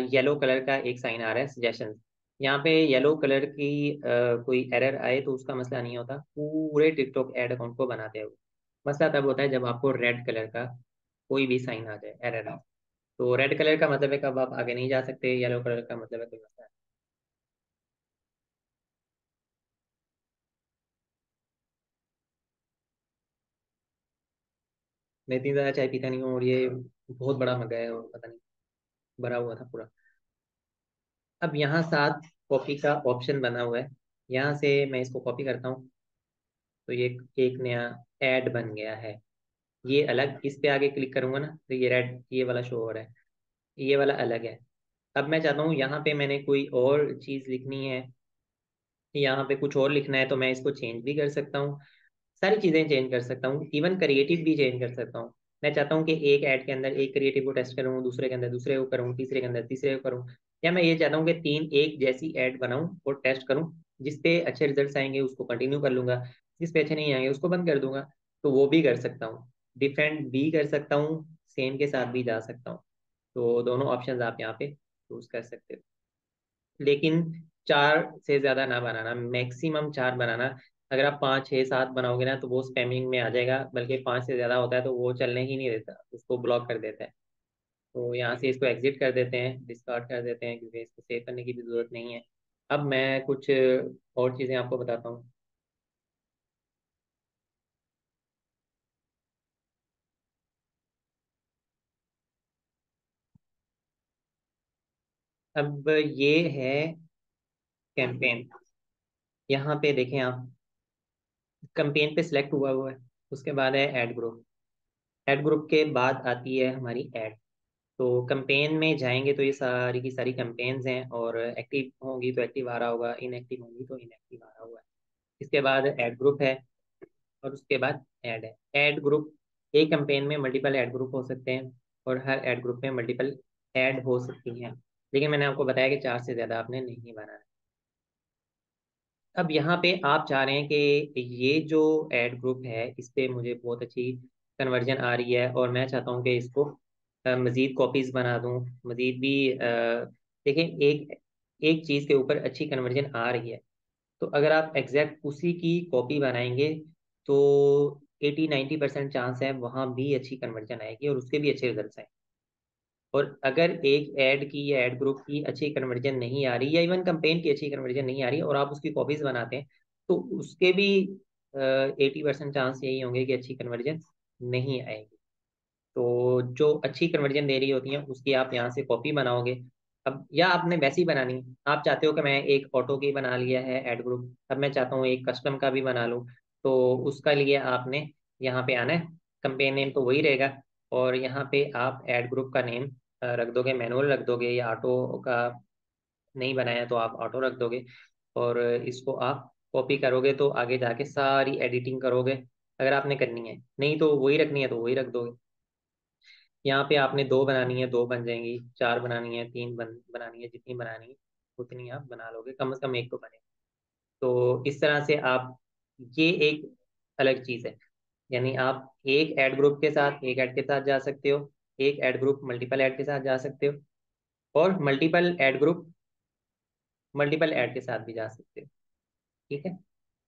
येलो कलर का एक साइन आ रहा है, सजेशन। यहाँ पे येलो कलर की कोई एरर आए तो उसका मसला नहीं होता, पूरे टिकटॉक ऐड अकाउंट को बनाते हो। मसला तब होता है जब आपको रेड कलर का कोई भी साइन आ जाए, एरर आ। तो रेड कलर का मतलब है कब आप आगे नहीं जा सकते, येलो कलर का मतलब है कोई मसला है। मैं इतनी ज़्यादा चाय पीता नहीं हूँ, और ये बहुत बड़ा मग है और पता नहीं भरा हुआ था पूरा। अब यहाँ साथ कॉपी का ऑप्शन बना हुआ है, यहाँ से मैं इसको कॉपी करता हूँ। तो ये एक नया ऐड बन गया है। ये अलग, इस पे आगे क्लिक करूंगा ना तो ये रेड ये वाला शो हो रहा है, ये वाला अलग है। अब मैं चाहता हूँ यहाँ पे मैंने कोई और चीज़ लिखनी है, यहाँ पे कुछ और लिखना है, तो मैं इसको चेंज भी कर सकता हूँ। सारी चीजें चेंज कर सकता हूँ, इवन क्रिएटिव भी चेंज कर सकता हूँ। मैं चाहता हूँ कि एक ऐड के अंदर एक क्रिएटिव को टेस्ट करूँ, दूसरे के अंदर दूसरे को करूँ, तीसरे के अंदर तीसरे को करूँ। या मैं ये चाहता हूँ कि तीन एक जैसी ऐड बनाऊँ और टेस्ट करूँ, जिसपे अच्छे रिजल्ट्स आएंगे उसको कंटिन्यू कर लूंगा, जिसपे अच्छे नहीं आएंगे उसको बंद कर दूंगा। तो वो भी कर सकता हूँ, डिफरेंट भी कर सकता हूँ, सेम के साथ भी जा सकता हूँ। तो दोनों ऑप्शंस आप यहाँ पे चूज कर सकते हो। लेकिन चार से ज्यादा ना बनाना, मैक्सिमम चार बनाना। अगर आप पाँच छः सात बनाओगे ना तो वो स्पैमिंग में आ जाएगा, बल्कि पाँच से ज्यादा होता है तो वो चलने ही नहीं देता, उसको ब्लॉक कर देता है। तो यहाँ से इसको एग्जिट कर देते हैं, डिस्कार्ड कर देते हैं, क्योंकि इसको सेव करने की भी जरूरत नहीं है। अब मैं कुछ और चीजें आपको बताता हूँ। अब ये है कैंपेन। यहाँ पे देखें आप, कैंपेन पे सिलेक्ट हुआ हुआ है, उसके बाद है ऐड ग्रुप। ऐड ग्रुप के बाद आती है हमारी ऐड। तो कैंपेन में जाएंगे तो ये सारी की सारी कैंपेन्स हैं, और एक्टिव होंगी तो एक्टिव आ रहा होगा, इनएक्टिव होंगी तो इनएक्टिव आ रहा हुआ है। इसके बाद ऐड ग्रुप है, और उसके बाद ऐड है। ऐड ग्रुप, एक कैंपेन में मल्टीपल ऐड ग्रुप हो सकते हैं, और हर ऐड ग्रुप में मल्टीपल ऐड हो सकती हैं। लेकिन मैंने आपको बताया कि चार से ज़्यादा आपने नहीं बनाना। अब यहाँ पे आप चाह रहे हैं कि ये जो एड ग्रुप है इस पे मुझे बहुत अच्छी कन्वर्जन आ रही है, और मैं चाहता हूँ कि इसको मज़ीद कॉपीज बना दूँ, मज़ीद भी देखें, एक एक चीज़ के ऊपर अच्छी कन्वर्जन आ रही है, तो अगर आप एग्जैक्ट उसी की कॉपी बनाएंगे तो 80-90% चांस है वहाँ भी अच्छी कन्वर्जन आएगी और उसके भी अच्छे रिजल्ट आएंगे। और अगर एक ऐड की या ऐड ग्रुप की अच्छी कन्वर्जन नहीं आ रही, या इवन कंपेन की अच्छी कन्वर्जन नहीं आ रही, और आप उसकी कॉपीज बनाते हैं, तो उसके भी 80% चांस यही होंगे कि अच्छी कन्वर्जन नहीं आएगी। तो जो अच्छी कन्वर्जन दे रही होती है उसकी आप यहाँ से कॉपी बनाओगे। अब या आपने वैसी बनानी है, आप चाहते हो कि मैं एक ऑटो की बना लिया है ऐड ग्रुप, अब मैं चाहता हूँ एक कस्टम का भी बना लूँ। तो उसका लिए आपने यहाँ पे आना है, कंपेन नेम तो वही रहेगा, और यहाँ पे आप ऐड ग्रुप का नेम रख दोगे, मैनुअल रख दोगे, या ऑटो का नहीं बनाया तो आप ऑटो रख दोगे। और इसको आप कॉपी करोगे तो आगे जाके सारी एडिटिंग करोगे, अगर आपने करनी है, नहीं तो वही रखनी है तो वही रख दोगे। यहाँ पे आपने दो बनानी है, दो बन जाएंगी, चार बनानी है, तीन बनानी है, जितनी बनानी है उतनी आप बना लोगे, कम से कम एक तो बने। तो इस तरह से आप, ये एक अलग चीज है। यानी आप एक ऐड ग्रुप के साथ, एक ऐड के साथ जा सकते हो, एक ऐड ग्रुप मल्टीपल ऐड के साथ जा सकते हो, और multiple add group multiple add के साथ भी जा सकते हो। ठीक है।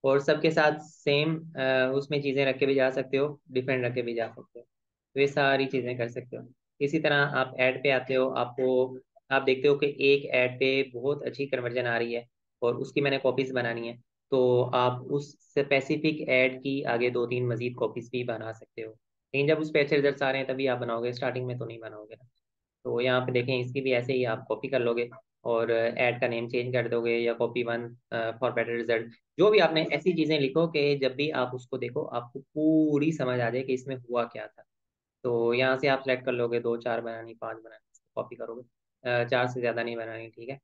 और सबके साथ सेम उसमें चीजें रख के भी जा सकते हो, डिफरेंट रख के भी जा सकते हो। तो ये सारी चीजें कर सकते हो। इसी तरह आप ऐड पे आते हो, आपको आप देखते हो कि एक ऐड पे बहुत अच्छी कन्वर्जन आ रही है, और उसकी मैंने कॉपीज बनानी है। तो आप उस स्पेसिफिक ऐड की आगे दो तीन मजीद कॉपीज भी बना सकते हो, लेकिन जब उस पे अच्छे रिजल्ट आ रहे हैं तभी आप बनाओगे, स्टार्टिंग में तो नहीं बनाओगे ना। तो यहाँ पे देखें, इसकी भी ऐसे ही आप कॉपी कर लोगे, और ऐड का नेम चेंज कर दोगे, या copy one for better result, जो भी आपने ऐसी चीजें लिखो कि जब भी आप उसको देखो आपको पूरी समझ आ जाए कि इसमें हुआ क्या था। तो यहाँ से आप सेलेक्ट कर लोगे, दो चार बनानी, पांच बनानी, कॉपी करोगे, चार से ज्यादा नहीं बनानी, ठीक है।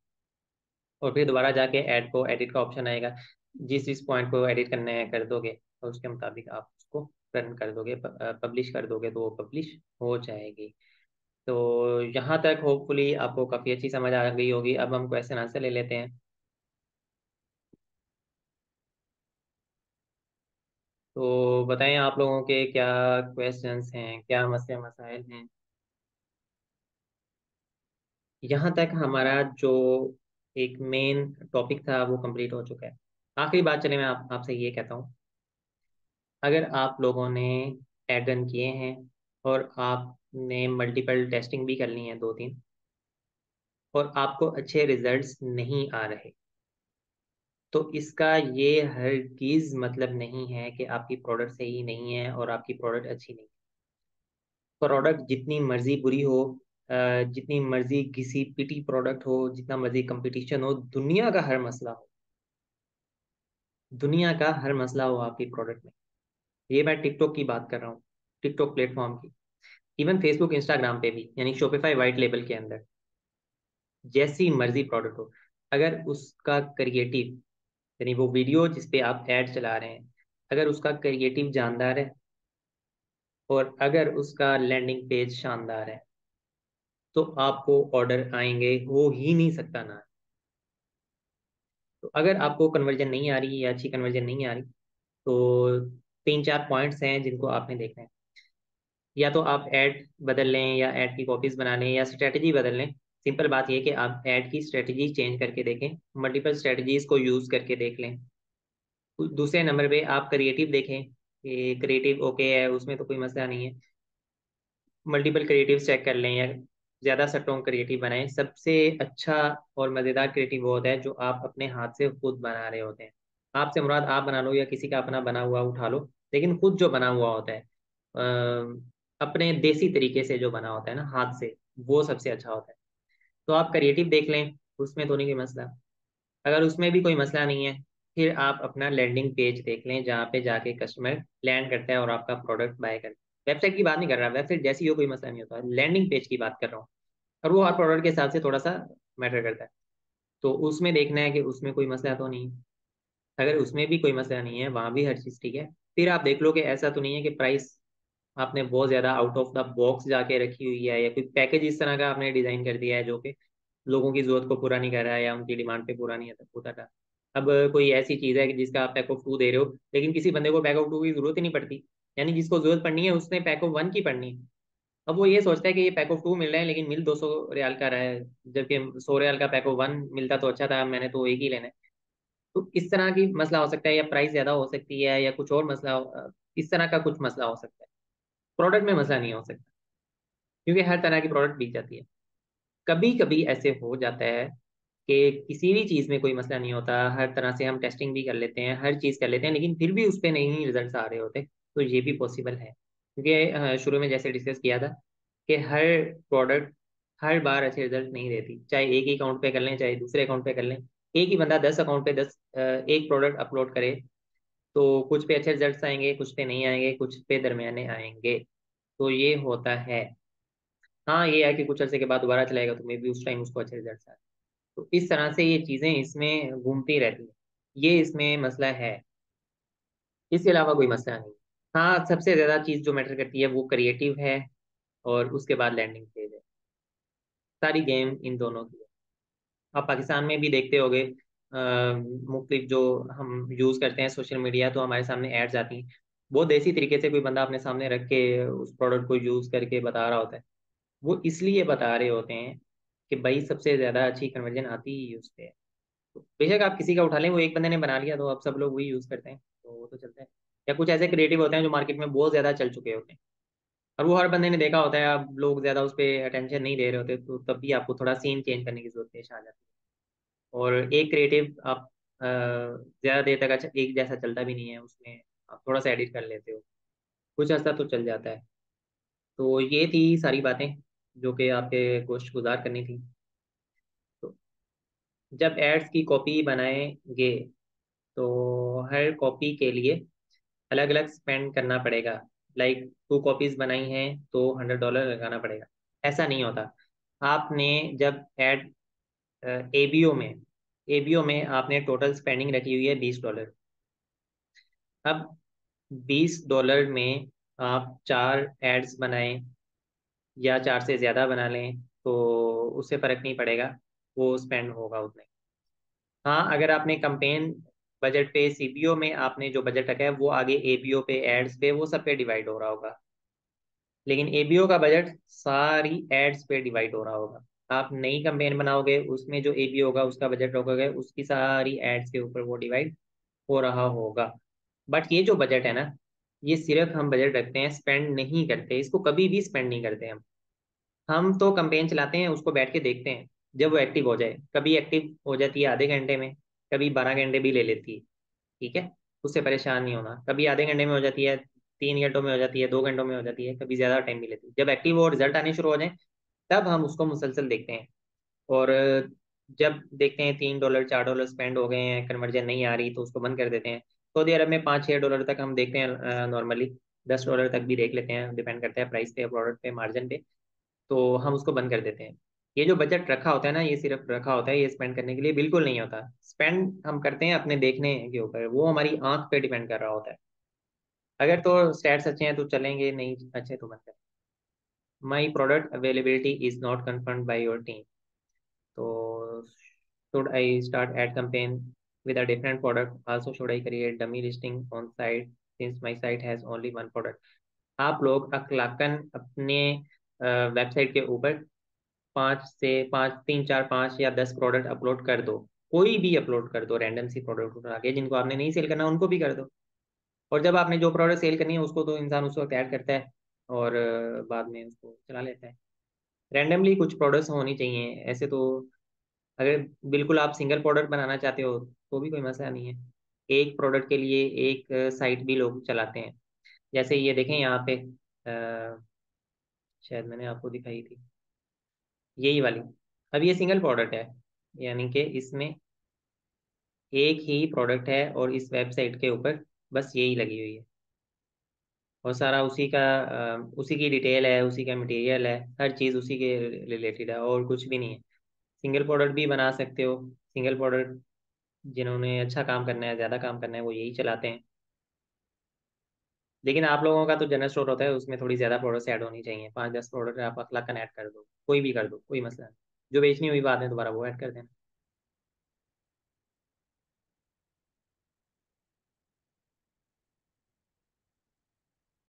और फिर दोबारा जाके ऐड को एडिट का ऑप्शन आएगा, जिस जिस पॉइंट को एडिट करना है कर दोगे, और उसके मुताबिक आप उसको रन कर दोगे, पब्लिश कर दोगे, तो वो पब्लिश हो जाएगी। तो यहाँ तक होपफुली आपको काफ़ी अच्छी समझ आ गई होगी। अब हम क्वेश्चन आंसर ले लेते हैं। तो बताएं आप लोगों के क्या क्वेश्चंस हैं, क्या मसले मसाइल हैं। यहाँ तक हमारा जो एक मेन टॉपिक था वो कंप्लीट हो चुका है। आखिरी बात चले, मैं आपसे ये कहता हूँ, अगर आप लोगों ने एड रन किए हैं और आपने मल्टीपल टेस्टिंग भी कर ली है 2-3, और आपको अच्छे रिजल्ट्स नहीं आ रहे, तो इसका ये हरगिज मतलब नहीं है कि आपकी प्रोडक्ट सही नहीं है और आपकी प्रोडक्ट अच्छी नहीं है। प्रोडक्ट जितनी मर्जी बुरी हो, जितनी मर्जी घिसी पिटी प्रोडक्ट हो, जितना मर्जी कंपटीशन हो, दुनिया का हर मसला हो, दुनिया का हर मसला हो आपकी प्रोडक्ट में, ये मैं टिकटॉक की बात कर रहा हूँ, टिकटॉक प्लेटफॉर्म की, इवन फेसबुक इंस्टाग्राम पे भी, यानी शॉपिफाई वाइट लेबल के अंदर जैसी मर्जी प्रोडक्ट हो, अगर उसका क्रिएटिव, यानी वो वीडियो जिसपे आप ऐड चला रहे हैं, अगर उसका क्रिएटिव जानदार है और अगर उसका लैंडिंग पेज शानदार है, तो आपको ऑर्डर आएंगे, हो ही नहीं सकता ना। तो अगर आपको कन्वर्जन नहीं आ रही या अच्छी कन्वर्जन नहीं आ रही, तो 3-4 पॉइंट्स हैं जिनको आपने देखना है। या तो आप ऐड बदल लें, या ऐड की कॉपीज बना लें, या स्ट्रेटजी बदल लें। सिंपल बात यह है कि आप ऐड की स्ट्रेटजी चेंज करके देखें, मल्टीपल स्ट्रेटजीज को यूज करके देख लें। दूसरे नंबर पे आप क्रिएटिव देखें कि क्रिएटिव ओके है, उसमें तो कोई मसला नहीं है। मल्टीपल क्रिएटिव चेक कर लें, या ज़्यादा स्ट्रॉन्ग क्रिएटिव बनाएं। सबसे अच्छा और मज़ेदार क्रिएटिव वो होता है जो आप अपने हाथ से खुद बना रहे होते हैं। आपसे मुराद आप बना लो या किसी का अपना बना हुआ उठा लो, लेकिन खुद जो बना हुआ होता है, अपने देसी तरीके से जो बना होता है ना हाथ से, वो सबसे अच्छा होता है। तो आप क्रिएटिव देख लें, उसमें तो नहीं कोई मसला। अगर उसमें भी कोई मसला नहीं है, फिर आप अपना लैंडिंग पेज देख लें जहाँ पे जाके कस्टमर लैंड करता है और आपका प्रोडक्ट बाय करता है। वेबसाइट की बात नहीं कर रहा, वेबसाइट जैसी हो कोई मसला नहीं होता, लैंडिंग पेज की बात कर रहा हूँ। और वो हर प्रोडक्ट के हिसाब से थोड़ा सा मैटर करता है। तो उसमें देखना है कि उसमें कोई मसला तो नहीं है। अगर उसमें भी कोई मसला नहीं है, वहाँ भी हर चीज़ ठीक है, फिर आप देख लो कि ऐसा तो नहीं है कि प्राइस आपने बहुत ज़्यादा आउट ऑफ द बॉक्स जाके रखी हुई है, या कोई पैकेज इस तरह का आपने डिज़ाइन कर दिया है जो कि लोगों की जरूरत को पूरा नहीं कर रहा है या उनकी डिमांड पे पूरा नहीं होता था। अब कोई ऐसी चीज़ है कि जिसका आप पैक ऑफ 2 दे रहे हो, लेकिन किसी बंदे को पैक ऑफ 2 की जरूरत ही नहीं पड़ती, यानी जिसको जरूरत पड़नी है उसने पैक ऑफ 1 की पड़नी है। अब वो ये सोचता है कि ये पैक ऑफ 2 मिल रहा है लेकिन मिल 200 रियाल का रहा है, जबकि 100 रियाल का पैक ऑफ 1 मिलता तो अच्छा था, मैंने तो एक ही लेना है। तो इस तरह की मसला हो सकता है, या प्राइस ज्यादा हो सकती है, या कुछ और मसला इस तरह का कुछ मसला हो सकता है। प्रोडक्ट में मसला नहीं हो सकता, क्योंकि हर तरह की प्रोडक्ट बिक जाती है। कभी कभी ऐसे हो जाता है कि किसी भी चीज़ में कोई मसला नहीं होता, हर तरह से हम टेस्टिंग भी कर लेते हैं, हर चीज़ कर लेते हैं, लेकिन फिर भी उस पर नहीं रिजल्ट आ रहे होते, तो ये भी पॉसिबल है। क्योंकि शुरू में जैसे डिस्कस किया था कि हर प्रोडक्ट हर बार अच्छे रिजल्ट नहीं देती, चाहे एक ही अकाउंट पे कर लें चाहे दूसरे अकाउंट पे कर लें। एक ही बंदा 10 अकाउंट पे एक प्रोडक्ट अपलोड करे, तो कुछ पे अच्छे रिजल्ट्स आएंगे, कुछ पे नहीं आएंगे, कुछ पे दरमियाने आएंगे। तो ये होता है। हाँ, ये है कि कुछ अर्से के बाद दोबारा चलाएगा तो मे भी उस टाइम उसको अच्छे रिजल्ट आए। तो इस तरह से ये चीजें इसमें घूमती रहती हैं, ये इसमें मसला है। इसके अलावा कोई मसला नहीं। हाँ, सबसे ज्यादा चीज जो मैटर करती है वो क्रिएटिव है, और उसके बाद लैंडिंग पेज है। सारी गेम इन दोनों की है। आप पाकिस्तान में भी देखते होगे, मुख्तलिफ जो हम यूज करते हैं सोशल मीडिया, तो हमारे सामने एड्स आती हैं। बहुत देसी तरीके से कोई बंदा अपने सामने रख के उस प्रोडक्ट को यूज करके बता रहा होता है। वो इसलिए बता रहे होते हैं कि भाई सबसे ज्यादा अच्छी कन्वर्जन आती ही उस पे है। तो बेशक आप किसी का उठा लें, वो एक बंदे ने बना लिया तो अब सब लोग वही यूज करते हैं, तो वो तो चलता है। या कुछ ऐसे क्रिएटिव होते हैं जो मार्केट में बहुत ज्यादा चल चुके होते हैं, और वो हर बंदे ने देखा होता है, अब लोग ज्यादा उस पर अटेंशन नहीं दे रहे होते, तो तब भी आपको थोड़ा सीन चेंज करने की जरूरत पेश आ जाती है। और एक क्रिएटिव आप ज्यादा देर तक अच्छा एक जैसा चलता भी नहीं है, उसमें आप थोड़ा सा एडिट कर लेते हो, कुछ ऐसा तो चल जाता है। तो ये थी सारी बातें जो कि आपके गोश्त गुजार करनी थी। तो जब एड्स की कॉपी बनाएंगे, तो हर कॉपी के लिए अलग अलग स्पेंड करना पड़ेगा। लाइक 2 कॉपीज बनाई हैं तो $100 लगाना पड़ेगा, ऐसा नहीं होता। आपने जब एड एबीओ में एबीओ में आपने टोटल स्पेंडिंग रखी हुई है $20। अब $20 में आप 4 एड्स बनाएं या 4 से ज़्यादा बना लें, तो उससे फ़र्क नहीं पड़ेगा, वो स्पेंड होगा उतने। हाँ, अगर आपने कंपेन बजट पे सीबीओ में आपने जो बजट रखा है वो आगे एबीओ पे एड्स पे वो सब पे डिवाइड हो रहा होगा, लेकिन एबीओ का बजट सारी एड्स पे डिवाइड हो रहा होगा। आप नई कैंपेन बनाओगे, उसमें जो एबी होगा उसका बजट रखोगे, उसकी सारी एड्स के ऊपर वो डिवाइड हो रहा होगा। बट ये जो बजट है ना, ये सिर्फ हम बजट रखते हैं, स्पेंड नहीं करते इसको, कभी भी स्पेंड नहीं करते हम तो कैंपेन चलाते हैं, उसको बैठ के देखते हैं जब वो एक्टिव हो जाए। कभी एक्टिव हो जाती है आधे घंटे में, कभी 12 घंटे भी ले लेती है। ठीक है, उससे परेशान नहीं होना। कभी आधे घंटे में हो जाती है, 3 घंटों में हो जाती है, 2 घंटों में हो जाती है, कभी ज्यादा टाइम भी लेती है। जब एक्टिव हो, रिजल्ट आने शुरू हो जाए, तब हम उसको मुसलसल देखते हैं। और जब देखते हैं $3 $4 स्पेंड हो गए हैं, कन्वर्जन नहीं आ रही, तो उसको बंद कर देते हैं। सऊदी अरब में $5 6 तक हम देखते हैं नॉर्मली, $10 तक भी देख लेते हैं, डिपेंड करता है प्राइस पे, प्रोडक्ट पे, मार्जिन पे। तो हम उसको बंद कर देते हैं। ये जो बजट रखा होता है ना, ये सिर्फ रखा होता है ये स्पेंड करने के लिए, बिल्कुल नहीं होता। स्पेंड हम करते हैं अपने देखने के ऊपर, वो हमारी आंख पे डिपेंड कर रहा होता है। अगर तो स्टैट्स अच्छे हैं तो चलेंगे, नहीं अच्छे तो बंद करें। My product availability is not confirmed by your team. तो should I start ad campaign with a different product? Also, should I create dummy listing on site since my site has only one product? आप लोग अखलाकन अपने website के ऊपर 5 से 5 3 4 5 या 10 product upload कर दो। कोई भी अपलोड कर दो, रैंडम सी प्रोडक्ट उठा के, जिनको आपने नहीं सेल करना उनको भी कर दो। और जब आपने जो प्रोडक्ट सेल करनी है उसको तो इंसान उस वक्त ऐड करता है, और बाद में उसको चला लेता है। रैंडमली कुछ प्रोडक्ट्स होनी चाहिए ऐसे तो। अगर बिल्कुल आप सिंगल प्रोडक्ट बनाना चाहते हो तो भी कोई मसला नहीं है। एक प्रोडक्ट के लिए एक साइट भी लोग चलाते हैं। जैसे ये देखें यहाँ पे, शायद मैंने आपको दिखाई थी, यही वाली। अब ये सिंगल प्रोडक्ट है, यानी कि इसमें एक ही प्रोडक्ट है, और इस वेबसाइट के ऊपर बस यही लगी हुई है। और सारा उसी का उसी की डिटेल है, उसी का मटेरियल है, हर चीज़ उसी के रिलेटेड है, और कुछ भी नहीं है। सिंगल प्रोडक्ट भी बना सकते हो। सिंगल प्रोडक्ट जिन्होंने अच्छा काम करना है, ज़्यादा काम करना है, वो यही चलाते हैं। लेकिन आप लोगों का तो जनरल स्टोर होता है, उसमें थोड़ी ज़्यादा प्रोडक्ट्स ऐड होनी चाहिए। 5 10 प्रोडक्ट आप अखलाकन ऐड कर दो, कोई भी कर दो, कोई मसला नहीं। जो बेचनी हुई बाद में दोबारा वो ऐड कर देना।